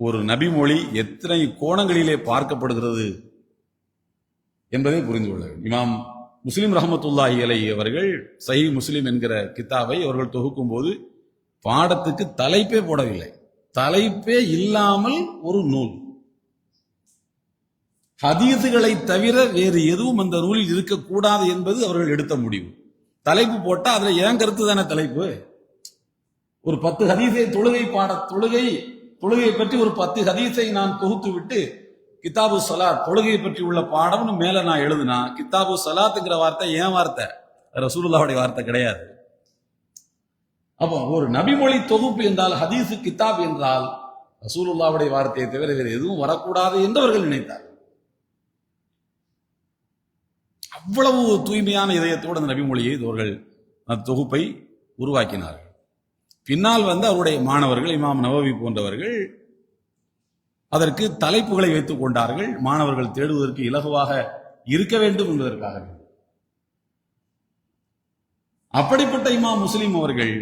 ஒரு நபிமொழி எத்தனை கோணங்களிலே பார்க்கப்படுகிறது என்பதை புரிந்து கொள்ள வேண்டும். இமாம் முஸ்லிம் ரஹமத்துல்லாஹி அலைஹி அவர்கள் சஹீஹ் முஸ்லிம் என்கிற கிதாபை அவர்கள் தொகுக்கும் போது பாடத்துக்கு தலைப்பே போடவில்லை. தலைப்பே இல்லாமல் ஒரு நூல். ஹதீதுகளை தவிர வேறு எதுவும் அந்த நூலில் இருக்கக்கூடாது என்பது அவர்கள் எடுத்த முடிவு. தலைப்பு போட்டா அதுல ஏன் கருத்து தானே தலைப்பு. ஒரு 10 ஹதீஸை தொழுகையை பற்றி ஒரு 10 ஹதீஸை நான் தொகுத்து விட்டு கிதாபு சலாத் தொழுகையை பற்றி உள்ள பாடம்னு மேல நான் எழுதுனா, கிதாபு சலாத்துங்கிற வார்த்தை ஏன் வார்த்தை, ரசூலுல்லாஹுடைய வார்த்தை கிடையாது. அப்போ ஒரு நபிமொழி தொகுப்பு என்றால், ஹதீஸ் கிதாப் என்றால் ரசூலுல்லாஹுடைய வார்த்தையை தவிர வேறு எதுவும் வரக்கூடாது என்று அவர்கள் நினைத்தார். அவ்வளவு தூய்மையான இதயத்தோடு அந்த நபிமொழியை அவர்கள் அந்த தொகுப்பை உருவாக்கினார்கள். பின்னால் அவருடைய மாணவர்கள் இமாம் நவவி போன்றவர்கள் அதற்கு தலைப்புகளை வைத்துக் கொண்டார்கள். மாணவர்கள் தேடுவதற்கு இலகுவாக இருக்க வேண்டும் என்பதற்காக. அப்படிப்பட்ட இமாம் முஸ்லிம் அவர்கள்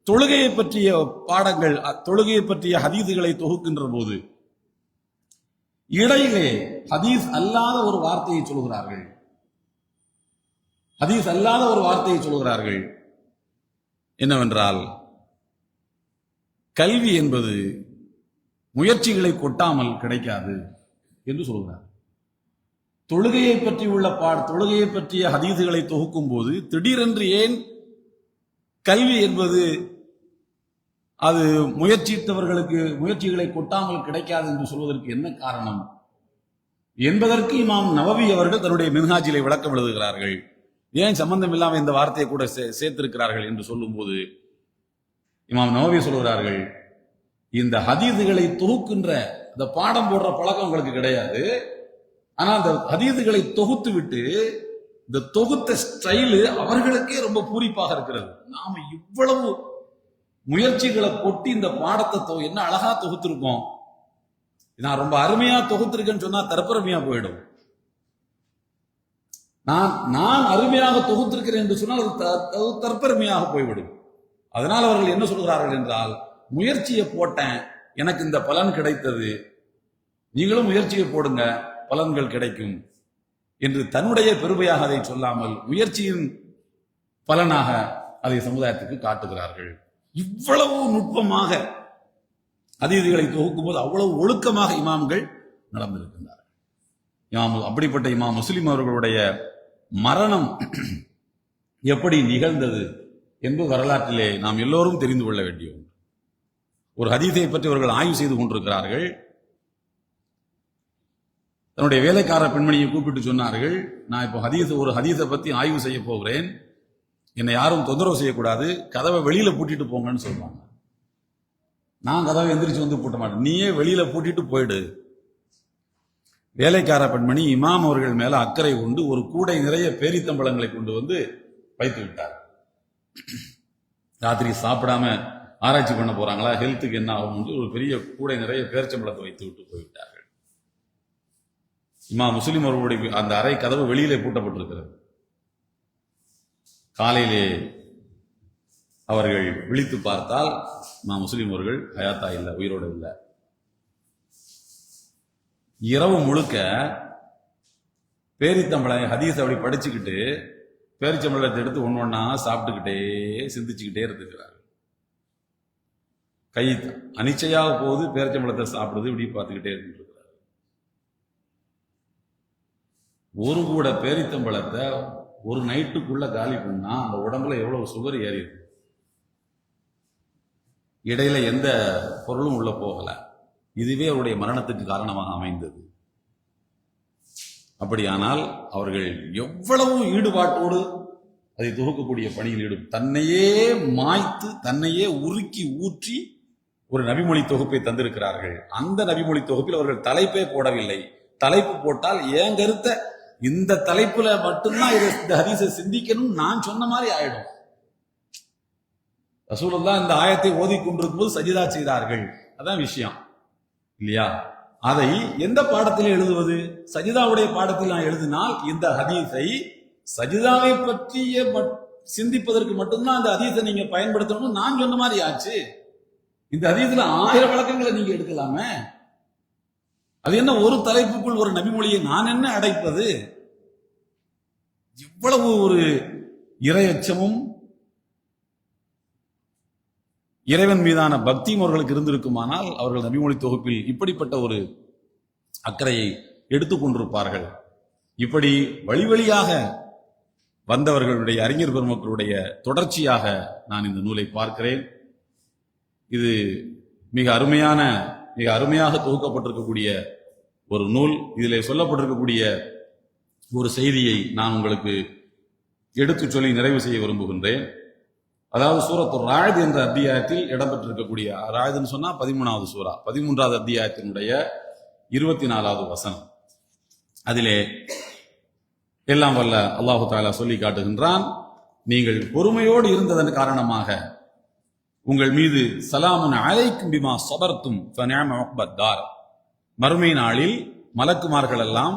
தொழுகையை பற்றிய பாடங்கள், தொழுகையை பற்றிய ஹதீதுகளை தொகுக்கின்ற போது இடையிலே ஹதீஸ் அல்லாத ஒரு வார்த்தையை சொல்கிறார்கள். ஹதீஸ் அல்லாத ஒரு வார்த்தையை சொல்கிறார்கள். என்னவென்றால், கல்வி என்பது முயற்சிகளை கொட்டாமல் கிடைக்காது என்று சொல்கிறார். தொழுகையை பற்றி உள்ள தொழுகையை பற்றிய ஹதீதுகளை தொகுக்கும் போது திடீரென்று ஏன் கல்வி என்பது அது முயற்சித்தவர்களுக்கு முயற்சிகளை கொட்டாமல் கிடைக்காது என்று சொல்வதற்கு என்ன காரணம் என்பதற்கு இமாம் நவவி அவர்கள் தன்னுடைய மின்ஹாஜிலை விளக்கம் எழுதுகிறார்கள். ஏன் சம்பந்தம் இல்லாமல் இந்த வார்த்தையை கூட சேர்த்திருக்கிறார்கள் என்று சொல்லும் போது இமாம் நவவி சொல்கிறார்கள், இந்த ஹதீதுகளை தொகுக்கின்ற இந்த பாடம் போடுற பழக்கம் உங்களுக்கு கிடையாது. ஆனா அந்த ஹதீதுகளை தொகுத்து விட்டு இந்த தொகுத்த ஸ்டைலு அவர்களுக்கே ரொம்ப பூரிப்பாக இருக்கிறது. நாம இவ்வளவு முயற்சிகளை கொட்டி இந்த பாடத்தை என்ன அழகா தொகுத்திருக்கோம், நான் ரொம்ப அருமையா தொகுத்திருக்கேன்னு சொன்னா தற்பெருமையா போயிடும். நான் அருமையாக தொகுத்திருக்கிறேன் என்று சொன்னால் அது தற்பெருமையாக போய்விடும். அதனால் அவர்கள் என்ன சொல்கிறார்கள் என்றால், முயற்சியை போட்டேன், எனக்கு இந்த பலன் கிடைத்தது, நீங்களும் முயற்சியை போடுங்க, பலன்கள் கிடைக்கும் என்று தன்னுடைய பெருமையாக அதை சொல்லாமல் முயற்சியின் பலனாக அதை சமுதாயத்துக்கு காட்டுகிறார்கள். இவ்வளவு நுட்பமாக ஹதீஸ்களை தொகுக்கும் போது அவ்வளவு ஒழுக்கமாக இமாம்கள் நடந்திருக்கின்றார்கள். அப்படிப்பட்ட இமாம் முஸ்லிம் அவர்களுடைய மரணம் எப்படி நிகழ்ந்தது என்பது வரலாற்றிலே நாம் எல்லோரும் தெரிந்து கொள்ள வேண்டிய ஒன்று. ஒரு ஹதீஸை பற்றி அவர்கள் ஆய்வு செய்து கொண்டிருக்கிறார்கள். தன்னுடைய வேலைக்கார பெண்மணியை கூப்பிட்டு சொன்னார்கள், நான் இப்போ ஒரு ஹதீஸை பத்தி ஆய்வு செய்ய போகிறேன், என்னை யாரும் தொந்தரவு செய்யக்கூடாது, கதவை வெளியில பூட்டிட்டு போங்கன்னு சொல்லுவாங்க. நான் கதவை எந்திரிச்சு வந்து பூட்ட மாட்டேன், நீயே வெளியில பூட்டிட்டு போயிடு. வேலைக்கார பெண்மணி இமாம் அவர்கள் மேல அக்கறை கொண்டு ஒரு கூடை நிறைய பேரித்தம்பழங்களை கொண்டு வந்து வைத்து விட்டார். ராத்திரி சாப்பிடாம ஆராய்ச்சி பண்ண போறாங்களா, ஹெல்த்துக்கு என்ன ஆகும், ஒரு பெரிய கூடை நிறைய பேரிச்சம்பழத்தை வைத்து விட்டு போய்விட்டார்கள். இமாம் முஸ்லிம் அவர்களுடைய அந்த அறை கதவு வெளியிலே பூட்டப்பட்டிருக்கிறது. காலையிலே அவர்கள் விழித்து பார்த்தால் இமாம் முஸ்லிம் அவர்கள் ஹயாத்தா இல்லை, உயிரோடு இல்லை. இரவு முழுக்க பேரித்தம்பளம் ஹதீஸ் அப்படி படிச்சுக்கிட்டு பேரிச்சம்பளத்தை எடுத்து ஒண்ணா சாப்பிட்டுக்கிட்டே சிந்திச்சுக்கிட்டே இருந்துக்கிறார்கள். கை அனிச்சையாக போகுது, பேரிச்சம்பளத்தை சாப்பிடுது, இப்படி பார்த்துக்கிட்டே இருந்துருக்கிறார். ஒரு கூட பேரித்தம்பளத்தை ஒரு நைட்டுக்குள்ள காலி பண்ணா அந்த உடம்புல எவ்வளவு சுகர் ஏறி இருக்கு. இடையில எந்த பொருளும் உள்ள போகல. இதுவே அவருடைய மரணத்துக்கு காரணமாக அமைந்தது. அப்படியானால் அவர்கள் எவ்வளவு ஈடுபாட்டோடு அதை தொகுக்கக்கூடிய பணியில் தன்னையே மாய்த்து தன்னையே உருக்கி ஊற்றி ஒரு நபிமொழி தொகுப்பை தந்திருக்கிறார்கள். அந்த நபிமொழி தொகுப்பில் அவர்கள் தலைப்பே போடவில்லை. தலைப்பு போட்டால் ஏன் கருத்த இந்த தலைப்புல மட்டும்தான் இந்த ஹதீஸை சிந்திக்கணும் நான் சொன்ன மாதிரி ஆயிடும். ரசூலுல்லாஹ் இந்த ஆயத்தை ஓதி கொண்டிருக்கும் போது சஜிதா செய்தார்கள், அதான் விஷயம் இல்லையா? அதை எந்த பாடத்தில் எழுதுவது? சஜிதாவுடைய பாடத்தில் நான் எழுதினால் இந்த ஹதீஸை சஜிதாவை பற்றிய சிந்திப்பதற்கு மட்டும்தான் அந்த ஹதீஸை நீங்க பயன்படுத்தணும் நான் சொன்ன மாதிரி ஆச்சு. இந்த ஹதீஸ்ல 1000 விளக்கங்களை நீங்க எடுக்கலாமே. அது என்ன ஒரு தலைப்புக்குள் ஒரு நபிமொழியை நான் என்ன அடைப்பது? இவ்வளவு ஒரு இறையச்சமும் இறைவன் மீதான பக்தியும் அவர்களுக்கு இருந்திருக்குமானால் அவர்கள் நபிமொழி தொகுப்பில் இப்படிப்பட்ட ஒரு அக்கறையை எடுத்துக் கொண்டிருப்பார்கள். இப்படி வழி வழியாக வந்தவர்களுடைய அறிஞர் பெருமக்களுடைய தொடர்ச்சியாக நான் இந்த நூலை பார்க்கிறேன். இது மிக அருமையாக தொகுக்கப்பட்டிருக்கக்கூடிய ஒரு நூல். இதிலே சொல்லப்பட்டிருக்கக்கூடிய ஒரு செய்தியை நான் உங்களுக்கு எடுத்து சொல்லி நிறைவு செய்ய விரும்புகின்றேன். அதாவது சூரத்து ராயத் என்ற அத்தியாயத்தில் இடம்பெற்றிருக்கக்கூடிய, ராயதுன்னு சொன்னா 13வது சூரா, 13வது அத்தியாயத்தினுடைய 24வது வசனம். அதிலே எல்லாம் வல்ல அல்லாஹு தஆலா சொல்லி காட்டுகின்றான், நீங்கள் பொறுமையோடு இருந்ததன் காரணமாக உங்கள் மீது சலாமுன் அலைக்கும் பிமா ஸபர்தும் ஃபநிஅம உக்பத்தார், மறுமை நாளில் மலக்குமார்கள் எல்லாம்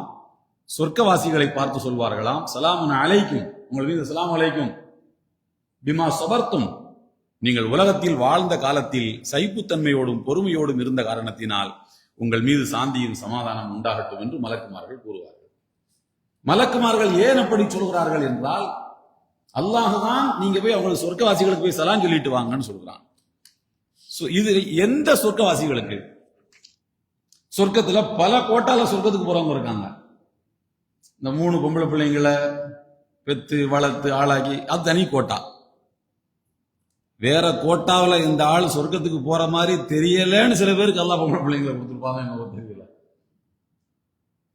சொர்க்கவாசிகளை பார்த்து சொல்வார்களாம், சலாமுன் அலைக்கும், உங்கள் மீது சலாம் அலைக்கும், பிமா ஸபர்தும், நீங்கள் உலகத்தில் வாழ்ந்த காலத்தில் சகிப்புத்தன்மையோடும் பொறுமையோடும் இருந்த காரணத்தினால் உங்கள் மீது சாந்தியும் சமாதானம் உண்டாகட்டும் என்று மலக்குமார்கள் கூறுவார்கள். மலக்குமார்கள் ஏன் அப்படி சொல்கிறார்கள் என்றால், அல்லாஹுதான் நீங்க போய் அவங்களுக்கு சொர்க்கவாசிகளுக்கு போய் சலாம் சொல்லிட்டு வாங்கன்னு சொல்றான். இது எந்த சொர்க்கவாசிகளுக்கு? சொர்க்கத்துல பல கோட்டால சொர்க்கத்துக்கு போறவங்க இருக்காங்க. இந்த 3 பொம்பளை பிள்ளைங்களை பெத்து வளர்த்து ஆளாக்கி அது தனி கோட்டா. வேற கோட்டாவில் இந்த ஆள் சொர்க்கத்துக்கு போற மாதிரி தெரியலன்னு சில பேருக்கு எல்லா பொம்பளை பிள்ளைங்களை கொடுத்துருப்பாங்க, என்ன தெரியல.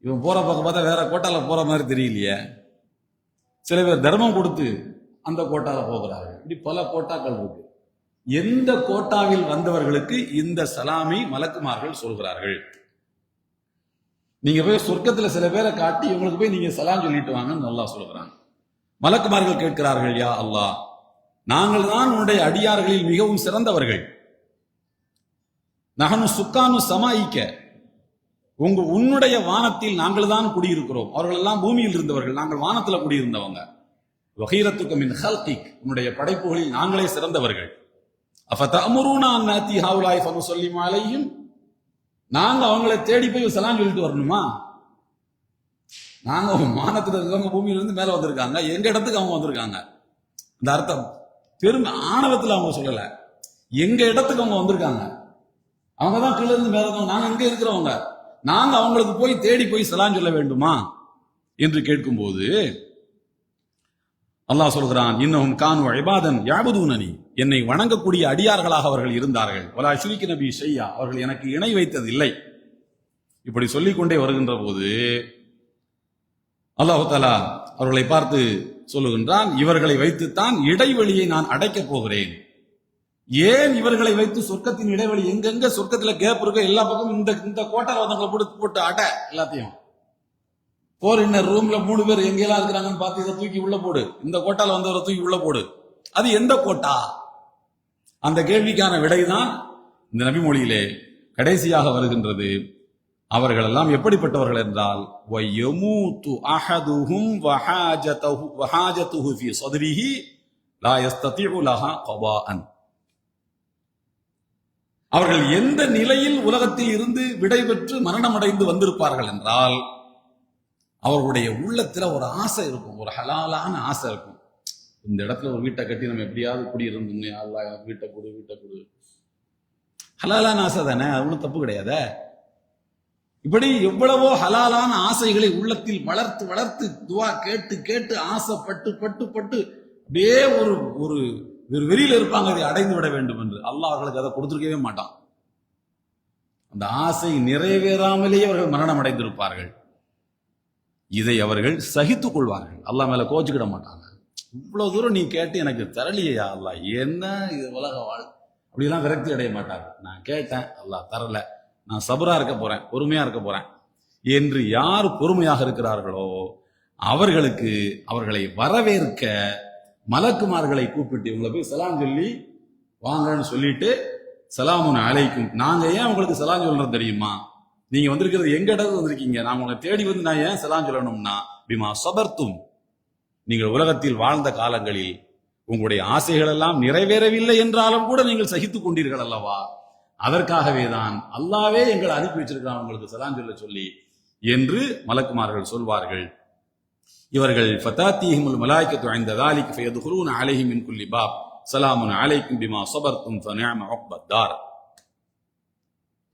இவன் போற பக்கம் பார்த்தா வேற கோட்டால போற மாதிரி தெரியலையே. சில பேர் தர்மம் கொடுத்து அந்த கோட்டால போகிறாங்க. இப்படி பல கோட்டாக்கள் இருக்கு. எந்த கோட்டாவில் வந்தவர்களுக்கு இந்த சலாமை மலக்குமார்கள் சொல்கிறார்கள். நீங்க போய் சொர்க்கத்துல சில பேரை காட்டி இவங்களுக்கு போய் நீங்க சலாம் சொல்லிட்டு வாங்கன்னு அல்லாஹ் சொல்கிறாங்க. மலக்குமார்கள் கேட்கிறார்கள், யா அல்லாஹ், நாங்கள் தான் உன்னுடைய அடியார்களில் மிகவும் சிறந்தவர்கள். நஹனு சுக்கானு சமாயிக்க, உன்னுடைய வானத்தில் நாங்கள் தான் குடியிருக்கிறோம். அவர்கள் எல்லாம் பூமியில் இருந்தவர்கள், நாங்கள் வானத்துல குடியிருந்தவங்க. வகீரத்துக்கு மின் ஹல்கிக், உன்னுடைய படைப்புகளில் நாங்களே சிறந்தவர்கள். அஃபதஅமுருனா அன் நாதி ஹவுலாய் ஃபனுஸல்லிமு அலைஹிம், நாங்க அவங்களை தேடி போய் சலாம் சொல்லிட்டு வரணுமா? நாங்க வானத்துல இருக்கவங்க பூமியில இருந்து மேல வந்திருக்காங்க, எங்க இடத்துக்கு அவங்க வந்திருக்காங்க. இந்த அர்த்தம் பெருமை ஆணவத்தில் அவங்க சொல்லல, எங்க இடத்துக்கு அவங்க வந்திருக்காங்க. அவங்க தான் கீழே இருந்து மேல இருந்தவங்க, நாங்க எங்க இருக்கிறவங்க, நாங்க அவங்களுக்கு போய் தேடி போய் சலாம் சொல்ல வேண்டுமா என்று கேட்கும்போது அல்லாஹ் சொல்கிறான், இன்னஹும் கானு இபாதன் யஅபுதூனனி, என்னை வணங்கக்கூடிய அடியார்களாக அவர்கள் இருந்தார்கள். வலா யுஷ்ரிகு நபி ஷையா, அவர்கள் எனக்கு இணை வைத்தது இல்லை. இப்படி சொல்லிக்கொண்டே வருகின்ற போது அல்லாஹ் தஆலா அவர்களை பார்த்து சொல்லுகின்றான், இவர்களை வைத்துத்தான் இடைவெளியை நான் அடைக்கப் போகிறேன். ஏன் இவர்களை வைத்து சொர்க்கத்தின் இடைவெளி, எங்கெங்க சொர்க்கத்துல கேப் இருக்க எல்லா பக்கமும் இந்த கோட்டால வந்தவங்களை போட்டு அடை எல்லாத்தையும் போர். இன்னர் ரூம்ல 3 பேர் எங்கெல்லாம் இருக்கிறாங்கன்னு பார்த்து இதை தூக்கி உள்ள போடு, இந்த கோட்டால வந்தவரை தூக்கி உள்ள போடு. அது எந்த கோட்டா? அந்த கேள்விக்கான விடைதான் இந்த நபிமொழியிலே கடைசியாக வருகின்றது. அவர்கள் எல்லாம் எப்படிப்பட்டவர்கள் என்றால், வயமூது அஹதுஹும் வஹாஜதுஹு ஃபீ ஸத்ரிஹி லா யஸ்ததிஉ லஹா கபாஅன். அவர்கள் எந்த நிலையில் உலகத்தில் இருந்து விடைபெற்று மரணமடைந்து வந்திருப்பார்கள் என்றால், அவர்களுடைய உள்ளத்துல ஒரு ஆசை இருக்கும், ஒரு ஹலாலான ஆசை இருக்கும். இந்த இடத்துல ஒரு வீட்டை கட்டி நம்ம எப்படியாவது குடியிருந்தோம்னு, அல்லாஹ் எனக்கு வீட்டை கொடு. ஹலாலான ஆசை தானே, அது ஒன்றும் தப்பு கிடையாது. இப்படி எவ்வளவோ ஹலாலான ஆசைகளை உள்ளத்தில் வளர்த்து வளர்த்து துவா கேட்டு கேட்டு ஆசைப்பட்டு பட்டு பட்டு அப்படியே ஒரு வெறியில இருப்பாங்க, அதை அடைந்து விட வேண்டும் என்று. அல்லாஹ் அவர்களுக்கு அதை கொடுத்திருக்கவே மாட்டான். அந்த ஆசை நிறைவேறாமலேயே அவர்கள் மரணம் அடைந்திருப்பார்கள். இதை அவர்கள் சகித்துக் கொள்வார்கள், அல்லாஹ் மேல கோச்சுக்கிட மாட்டாங்க. இவ்வளவு தூரம் நீ கேட்டு எனக்கு தரலையா அல்லாஹ், என்ன இது உலக வாழ், அப்படிலாம் விரக்தி அடைய மாட்டாங்க. நான் கேட்டேன், அல்லாஹ் தரல, நான் சபரா இருக்க போறேன், பொறுமையா இருக்க போறேன் என்று யார் பொறுமையாக இருக்கிறார்களோ அவர்களுக்கு அவர்களை வரவேற்க மலக்குமார்களை கூப்பிட்டு இவங்களை போய் சலாம் சொல்லி வாங்கன்னு சொல்லிட்டு, சலாமுன் அலைக்கும், நாங்க ஏன் உங்களுக்கு சலாம் சொல்றது தெரியுமா? நீங்க வந்திருக்கிறது எங்க இடத்துல வந்திருக்கீங்க, நான் உங்களை தேடி வந்து நான் ஏன் சலாம் சொல்லணும்னா, பிமா சபர்த்தும், நீங்கள் உலகத்தில் வாழ்ந்த காலங்களில் உங்களுடைய ஆசைகள் எல்லாம் நிறைவேறவில்லை என்றாலும் கூட நீங்கள் சகித்துக் கொண்டீர்கள் அல்லவா, அதற்காகவே தான் அல்லாவே எங்களை அனுப்பி வச்சிருக்கிறான் உங்களுக்கு சலாம் சொல்ல சொல்லி என்று மலக்குமார்கள் சொல்வார்கள். இவர்கள் ஃபதாத்தீஹிமுல் மலாயிகத்து இன்த ذلك فيدخلون عليهم من كل باب سلام عليكم بما صبرتم فنعم عقبى الدار.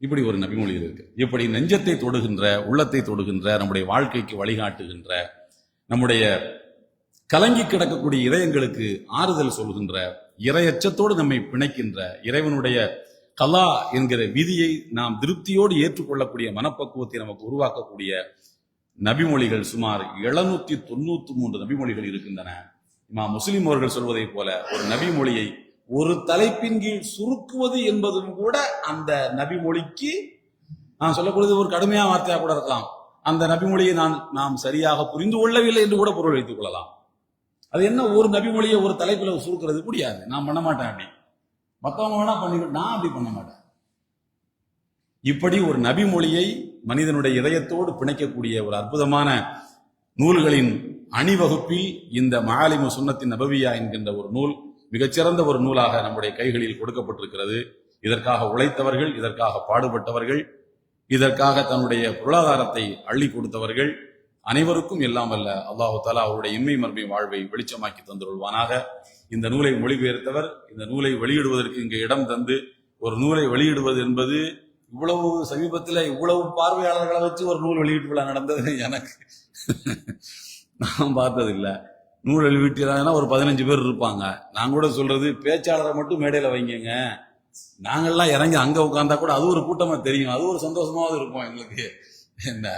இப்படி ஒரு நபிமொழி இருக்கு. இப்படி நெஞ்சத்தை தொடுகின்ற, உள்ளத்தை தொடுகின்ற, நம்முடைய வாழ்க்கைக்கு வழிகாட்டுகின்ற, நம்முடைய கலங்கி கிடக்கக்கூடிய இதயங்களுக்கு ஆறுதல் சொல்கின்ற, இறையச்சத்தோடு நம்மை பிணைக்கின்ற, இறைவனுடைய கலா என்கிற விதியை நாம் திருப்தியோடு ஏற்றுக்கொள்ளக்கூடிய மனப்பக்குவத்தை நமக்கு உருவாக்கக்கூடிய நபிமொழிகள் சுமார் 793 நபிமொழிகள் இருக்கின்றன. இமாம் முஸ்லிம் அவர்கள் சொல்வதை போல ஒரு நபிமொழியை ஒரு தலைப்பின் கீழ் சுருக்குவது என்பதும் கூட அந்த நபிமொழிக்கு, நான் சொல்லக்கூடியது ஒரு கடுமையான வார்த்தையா கூட இருக்கலாம், அந்த நபிமொழியை நாம் சரியாக புரிந்து கொள்ளவில்லை என்று கூட பொருள் வைத்துக் கொள்ளலாம். அது என்ன, ஒரு நபிமொழியை ஒரு தலைப்புல சுருக்கிறது முடியாது, நான் பண்ண மாட்டேன். அப்படி மற்றவங்க வேணா பண்ணிக்கிட்டு, நான் அப்படி பண்ண மாட்டேன். இப்படி ஒரு நபிமொழியை மனிதனுடைய இதயத்தோடு பிணைக்கக்கூடிய ஒரு அற்புதமான நூல்களின் அணிவகுப்பில் இந்த மஆலிமு சுன்னத்தின் நபவியா என்கின்ற ஒரு நூல் மிகச்சிறந்த ஒரு நூலாக நம்முடைய கைகளில் கொடுக்கப்பட்டிருக்கிறது. இதற்காக உழைத்தவர்கள், இதற்காக பாடுபட்டவர்கள், இதற்காக தன்னுடைய பொருளாதாரத்தை அள்ளி கொடுத்தவர்கள் அனைவருக்கும் எல்லாம் அல்ல அல்லாஹு தஆலா அவருடைய இம்மை மர்மை வாழ்வை வெளிச்சமாக்கி தந்துள்வானாக. இந்த நூலை மொழிபெயர்த்தவர், இந்த நூலை வெளியிடுவதற்கு இங்கு இடம் தந்து, ஒரு நூலை வெளியிடுவது என்பது இவ்வளவு சமீபத்தில் இவ்வளவு பார்வையாளர்களை வச்சு ஒரு நூல் வெளியீட்டு விழா நடந்தது எனக்கு நான் பார்த்ததில்லை. நூல் வெளியீட்டுனா ஒரு 15 பேர் இருப்பாங்க. நான் கூட சொல்றது, பேச்சாளரை மட்டும் மேடையில வைங்க, நாங்கள்லாம் இறங்கி அங்க உட்கார்ந்தா கூட அது ஒரு கூட்டமா தெரியும், அது ஒரு சந்தோஷமாவது இருக்கும் எங்களுக்கு. என்ன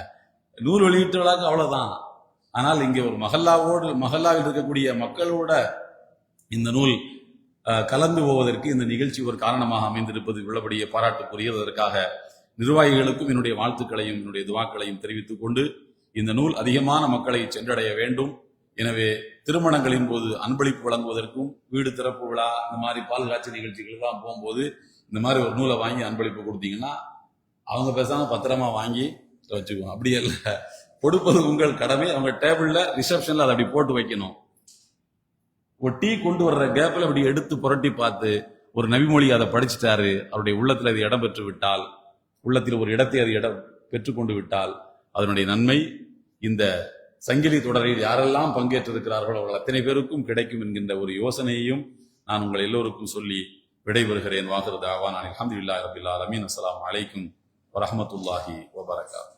நூல் வெளியீட்டு விழாக்கு அவ்வளவுதான். ஆனால் இங்கே ஒரு மஹல்லாவில் இருக்கக்கூடிய மக்களோட இந்த நூல் கலந்து போவதற்கு இந்த நிகழ்ச்சி ஒரு காரணமாக அமைந்திருப்பது உள்ளபடியே பாராட்டுக்குரியது. அதற்காக நிர்வாகிகளுக்கும் என்னுடைய வாழ்த்துக்களையும் என்னுடைய துவாக்களையும் தெரிவித்துக் கொண்டு, இந்த நூல் அதிகமான மக்களை சென்றடைய வேண்டும். எனவே திருமணங்களின் போது அன்பளிப்பு வழங்குவதற்கும், வீடு திறப்பு விழா, இந்த மாதிரி பால் காட்சி நிகழ்ச்சிகளுக்கெல்லாம் போகும்போது இந்த மாதிரி ஒரு நூலை வாங்கி அன்பளிப்பு கொடுத்தீங்கன்னா அவங்க பேசாம பத்திரமா வாங்கி வச்சுக்குவோம். அப்படி இல்லை, கொடுப்பது உங்கள் கடமை. அவங்க டேபிள்ல ரிசப்ஷன்ல அதை அப்படி போட்டு வைக்கணும். ஒரு டீ கொண்டு வர்ற கேப்ல அப்படி எடுத்து புரட்டி பார்த்து, ஒரு நபிமொழி அதை படிச்சுட்டாரு, அவருடைய உள்ளத்தில் அது இடம் பெற்று விட்டால், உள்ளத்தில் ஒரு இடத்தை அது இடம் பெற்றுக்கொண்டு விட்டால், அதனுடைய நன்மை இந்த சங்கிலி தொடரில் யாரெல்லாம் பங்கேற்றிருக்கிறார்களோ அவர்கள் அத்தனை பேருக்கும் கிடைக்கும் என்கின்ற ஒரு யோசனையையும் நான் உங்கள் எல்லோருக்கும் சொல்லி விடைபெறுகிறேன். வாஹிரு தஅவானா அல்ஹம்துலில்லாஹி ரப்பில் ஆலமீன். அஸ்ஸலாமு அலைக்கும் வரஹ்மத்துல்லாஹி வபரகாத்துஹு.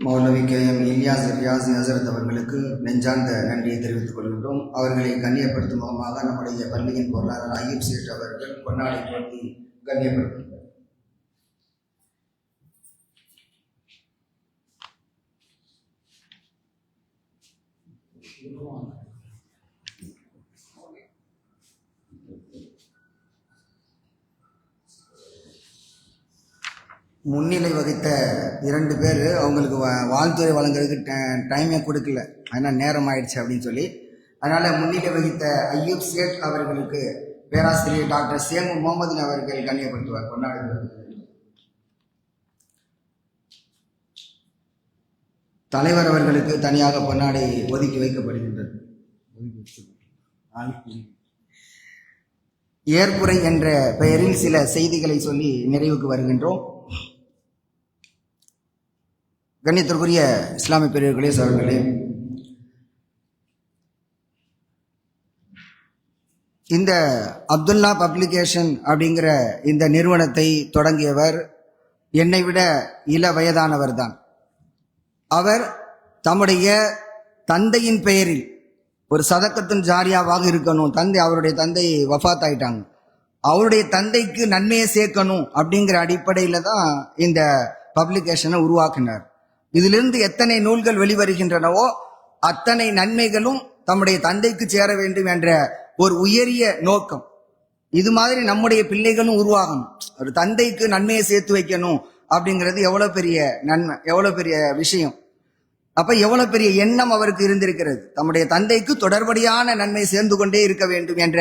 மௌலவி கேஎம் இலியாஸ் ரியாசி ஹசரத் அவர்களுக்கு நெஞ்சார்ந்த நன்றியை தெரிவித்துக் கொள்கின்றோம். அவர்களை கண்ணியப்படுத்தும் முகமாக நம்முடைய பள்ளியின் பொருளாளர் ஐயூப் சேட் அவர்கள் பொன்னாடை போட்டி கண்ணியப்படுத்துகிறார். முன்னிலை வகித்த 2 பேர் அவங்களுக்கு வாழ்த்துறை வழங்குறதுக்கு டைமே கொடுக்கல, ஏன்னா நேரம் ஆயிடுச்சு அப்படின்னு சொல்லி. அதனால் முன்னிலை வகித்த ஐயூப் சேட் அவர்களுக்கு பேராசிரியர் டாக்டர் சேமு முகமது அவர்கள் கண்ணியப்படுத்துவார். கொண்டாடு தலைவர் அவர்களுக்கு தனியாக பொன்னாடை ஒதுக்கி வைக்கப்படுகின்றது. ஏற்புரை என்ற பெயரில் சில செய்திகளை சொல்லி நிறைவுக்கு வருகின்றோம். கண்ணியத்திற்குரிய இஸ்லாமிய பெரியவர்களே, சகோதரர்களே, இந்த அப்துல்லா பப்ளிகேஷன் அப்படிங்கிற இந்த நிறுவனத்தை தொடங்கியவர் என்னை விட இள வயதானவர் தான். அவர் தம்முடைய தந்தையின் பெயரில் ஒரு சதக்கத்தின் ஜாரியாவாக இருக்கணும், அவருடைய தந்தை வஃபாத் ஆயிட்டாங்க, அவருடைய தந்தைக்கு நன்மையை சேர்க்கணும் அப்படிங்கிற அடிப்படையில் தான் இந்த பப்ளிகேஷனை உருவாக்கினார். இதிலிருந்து எத்தனை நூல்கள் வெளிவருகின்றனவோ அத்தனை நன்மைகளும் தம்முடைய தந்தைக்கு சேர வேண்டும் என்ற ஒரு உயரிய நோக்கம். இது மாதிரி நம்முடைய பிள்ளைகளும் உருவாகணும். ஒரு தந்தைக்கு நன்மையை சேர்த்து வைக்கணும் அப்படிங்கிறது எவ்வளவு பெரிய நன்மை, எவ்வளவு பெரிய விஷயம். அப்ப எவ்வளவு பெரிய எண்ணம் அவருக்கு இருந்திருக்கிறது. தம்முடைய தந்தைக்கு தொடர்படியான நன்மை சேர்ந்து கொண்டே இருக்க வேண்டும் என்ற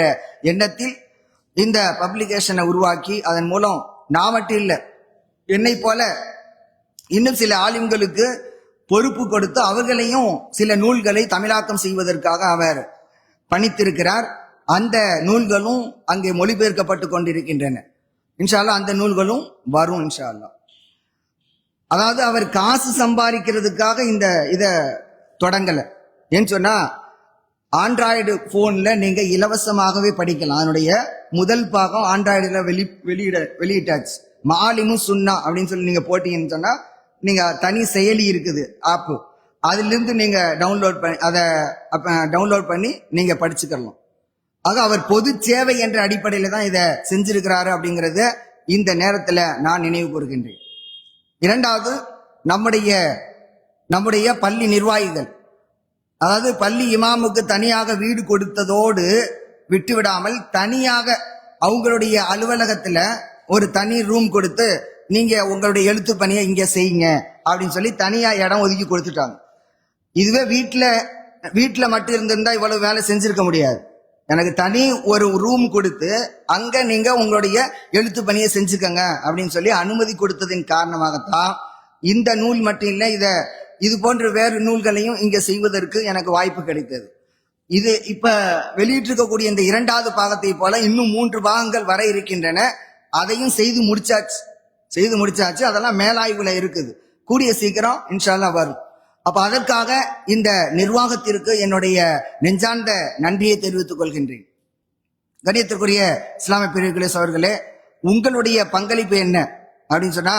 எண்ணத்தில் இந்த பப்ளிகேஷனை உருவாக்கி அதன் மூலம் நான் மட்டும் இல்லை, என்னை போல இன்னும் சில ஆலிம்களுக்கு பொறுப்பு கொடுத்து அவர்களையும் சில நூல்களை தமிழாக்கம் செய்வதற்காக அவர் பணித்திருக்கிறார். அந்த நூல்களும் அங்கே மொழிபெயர்க்கப்பட்டு கொண்டிருக்கின்றன. இன்ஷா அல்லாஹ் அந்த நூல்களும் வரும் இன்ஷா அல்லாஹ். அதாவது அவர் காசு சம்பாதிக்கிறதுக்காக இதை தொடங்கலை. ஏன்னு சொன்னா ஆண்ட்ராய்டு போன்ல நீங்க இலவசமாகவே படிக்கலாம். அதனுடைய முதல் பாகம் ஆண்ட்ராய்டுல வெளியிட்டாச்சு. மாலிமு சுன்னா அப்படின்னு சொல்லி நீங்க போட்டீங்கன்னு சொன்னா நீங்க தனி செயலி இருக்குது, ஆப்பு, அதிலிருந்து நீங்க டவுன்லோட் பண்ணி நீங்க படிச்சுக்கலாம். ஆக அவர் பொது சேவை என்ற அடிப்படையில தான் இதை செஞ்சிருக்கிறாரு அப்படிங்கறத இந்த நேரத்துல நான் நினைவு கூறுகின்றேன். இரண்டாவது, நம்முடைய பள்ளி நிர்வாகிகள், அதாவது பள்ளி இமாமுக்கு தனியாக வீடு கொடுத்ததோடு விட்டுவிடாமல் தனியாக அவங்களுடைய அலுவலகத்துல ஒரு தனி ரூம் கொடுத்து நீங்க உங்களுடைய எழுத்து பணியை இங்க செய்யுங்க அப்படின்னு சொல்லி தனியா இடம் ஒதுக்கி கொடுத்துட்டாங்க. இதுவே வீட்டுல மட்டும் இருந்திருந்தா இவ்வளவு வேலை செஞ்சிருக்க முடியாது. எனக்கு தனி ஒரு ரூம் கொடுத்து அங்க நீங்க உங்களுடைய எழுத்து பணியை செஞ்சுக்கங்க அப்படின்னு சொல்லி அனுமதி கொடுத்ததின் காரணமாகத்தான் இந்த நூல் மட்டும் இல்லை, இது போன்ற வேறு நூல்களையும் இங்க செய்வதற்கு எனக்கு வாய்ப்பு கிடைத்தது. இது இப்ப வெளியிட்டிருக்கக்கூடிய இந்த 2வது பாகத்தை போல இன்னும் 3 பாகங்கள் வர இருக்கின்றன. அதையும் செய்து முடிச்சாச்சு. அதெல்லாம் மேலாய்வுல இருக்குது. கூடிய சீக்கிரம் இன்ஷா அல்லாஹ் வரும். அப்ப அதற்காக இந்த நிர்வாகத்திற்கு என்னுடைய நெஞ்சார்ந்த நன்றியை தெரிவித்துக் கொள்கின்றேன். கண்ணியத்திற்குரிய இஸ்லாமிய பிரிவுகளே, சகோதரர்களே, உங்களுடைய பங்களிப்பு என்ன அப்படின்னு சொன்னா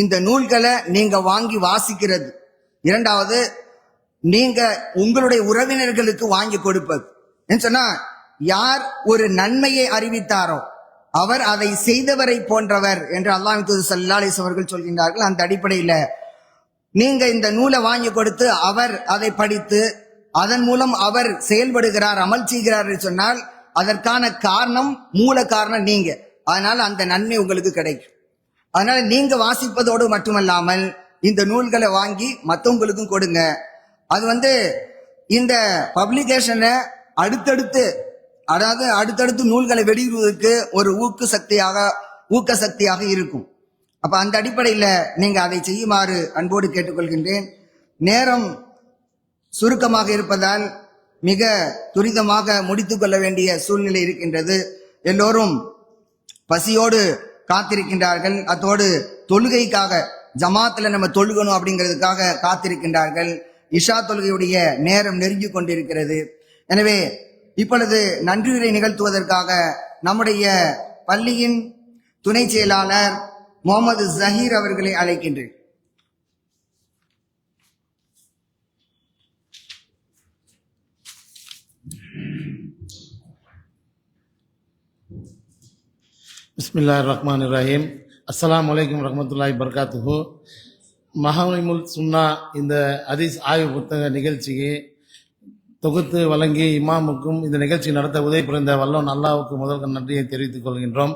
இந்த நூல்களை நீங்க வாங்கி வாசிக்கிறது. இரண்டாவது, நீங்க உங்களுடைய உறவினர்களுக்கு வாங்கி கொடுப்பது. சொன்னா யார் ஒரு நன்மையை அறிவித்தாரோ அவர் அதை செய்தவரை போன்றவர் என்று அல்லாஹ் ஸல்லல்லாஹு அலைஹி வஸல்லம் அவர்கள் சொல்கின்றார்கள். அந்த அடிப்படையில நீங்க இந்த நூலை வாங்கி கொடுத்து அவர் அதை படித்து அதன் மூலம் அவர் செயல்படுகிறார், அமல் செய்கிறார் என்று சொன்னால் அதற்கான காரணம், மூல காரணம் நீங்க. அதனால அந்த நன்மை உங்களுக்கு கிடைக்கும். அதனால நீங்க வாசிப்பதோடு மட்டுமல்லாமல் இந்த நூல்களை வாங்கி மற்றவங்களுக்கும் கொடுங்க. அது இந்த பப்ளிகேஷனை அடுத்தடுத்து நூல்களை வெளியிடுவதற்கு ஒரு ஊக்க சக்தியாக இருக்கும். அப்ப அந்த அடிப்படையில் நீங்க அதை செய்யுமாறு அன்போடு கேட்டுக்கொள்கின்றேன். நேரம் சுருக்கமாக இருப்பதால் மிக துரிதமாக முடித்துக் கொள்ள வேண்டிய சூழ்நிலை இருக்கின்றது. எல்லோரும் பசியோடு காத்திருக்கின்றார்கள். அத்தோடு தொழுகைக்காக ஜமாத்துல நம்ம தொழுகணும் அப்படிங்கிறதுக்காக காத்திருக்கின்றார்கள். இஷா தொழுகையுடைய நேரம் நெருங்கி கொண்டிருக்கிறது. எனவே இப்பொழுது நன்றியுரை நிகழ்த்துவதற்காக நம்முடைய பள்ளியின் துணை செயலாளர் முகமது ஜஹீர் அவர்களை அழைக்கின்றேன். பிஸ்மில்லாஹிர் ரஹ்மானிர் ரஹீம். அஸ்ஸலாமு அலைக்கும் வரஹ்மத்துல்லாஹி வபரகாத்துஹு. மஹாலிமுல் சுன்னா இந்த ஹதீஸ் ஆய்வு புத்தக நிகழ்ச்சிக்கு தொகுத்து வழங்கி இமாமுக்கும் இந்த நிகழ்ச்சி நடத்த உதவி புரிந்த வல்லோன் அல்லாஹ்வுக்கு முதல் நன்றியை தெரிவித்துக் கொள்கின்றோம்.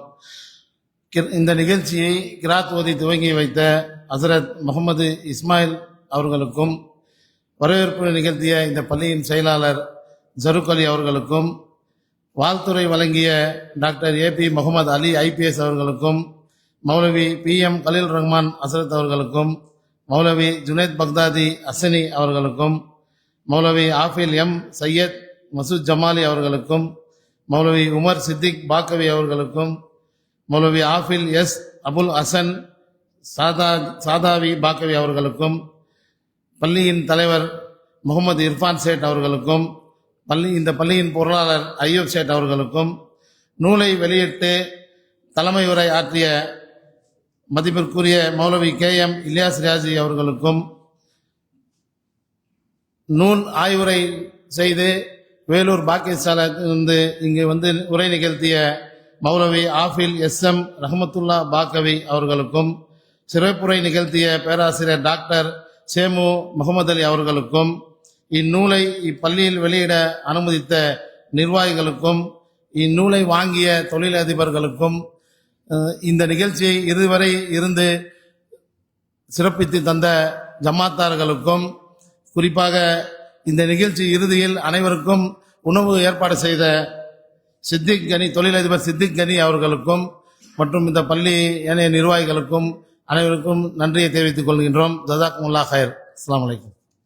இந்த நிகழ்ச்சியை கிராத் ஓதி துவங்கி வைத்த ஹசரத் முகமது இஸ்மாயில் அவர்களுக்கும், வரவேற்பு நிகழ்த்திய இந்த பள்ளியின் செயலாளர் ஜருக் அலி அவர்களுக்கும், வாழ்த்துறை வழங்கிய டாக்டர் ஏபி முகமது அலி ஐபிஎஸ் அவர்களுக்கும், மௌலவி PM கலீல் ரஹ்மான் ஹசரத் அவர்களுக்கும், மௌலவி ஜுனைத் பக்தாதி அசனி அவர்களுக்கும், மௌலவி ஆஃபில் M சையத் மசூத் ஜமாலி அவர்களுக்கும், மௌலவி உமர் சித்திக் பாக்கவி அவர்களுக்கும், மௌலவி ஆஃபில் S அபுல் ஹசன் சாதாவி பாக்கவி அவர்களுக்கும், பள்ளியின் தலைவர் முகமது இர்ஃபான் சேட் அவர்களுக்கும், இந்த பள்ளியின் பொருளாளர் ஐயூப் சேட் அவர்களுக்கும், நூலை வெளியிட்டு தலைமை உரை ஆற்றிய மதிப்பிற்குரிய மௌலவி KM இலியாஸ் ரியாசி அவர்களுக்கும், நூல் ஆய்வுரை செய்து வேலூர் பாக்கியசாலிருந்து இங்கு வந்து உரை நிகழ்த்திய மௌலவி ஆஃபில் SM ரஹமத்துல்லா பாக்கவி அவர்களுக்கும், சிறப்புரை நிகழ்த்திய பேராசிரியர் டாக்டர் சேமு முகமது அலி அவர்களுக்கும், இந்நூலை இப்பள்ளியில் வெளியிட அனுமதித்த நிர்வாகிகளுக்கும், இந்நூலை வாங்கிய தொழிலதிபர்களுக்கும், இந்த நிகழ்ச்சியை இதுவரை இருந்து சிறப்பித்து தந்த ஜமாத்தார்களுக்கும், குறிப்பாக இந்த நிகழ்ச்சி இறுதியில் அனைவருக்கும் உணவு ஏற்பாடு செய்த சித்திக் கனி தொழிலதிபர் சித்திக் கனி அவர்களுக்கும் மற்றும் இந்த பள்ளி ஏனைய நிர்வாகிகளுக்கும் அனைவருக்கும் நன்றியை தெரிவித்துக் கொள்கின்றோம். ஜஸாக்குமுல்லாஹ் ஹைர். அஸ்ஸலாமு அலைக்கும்.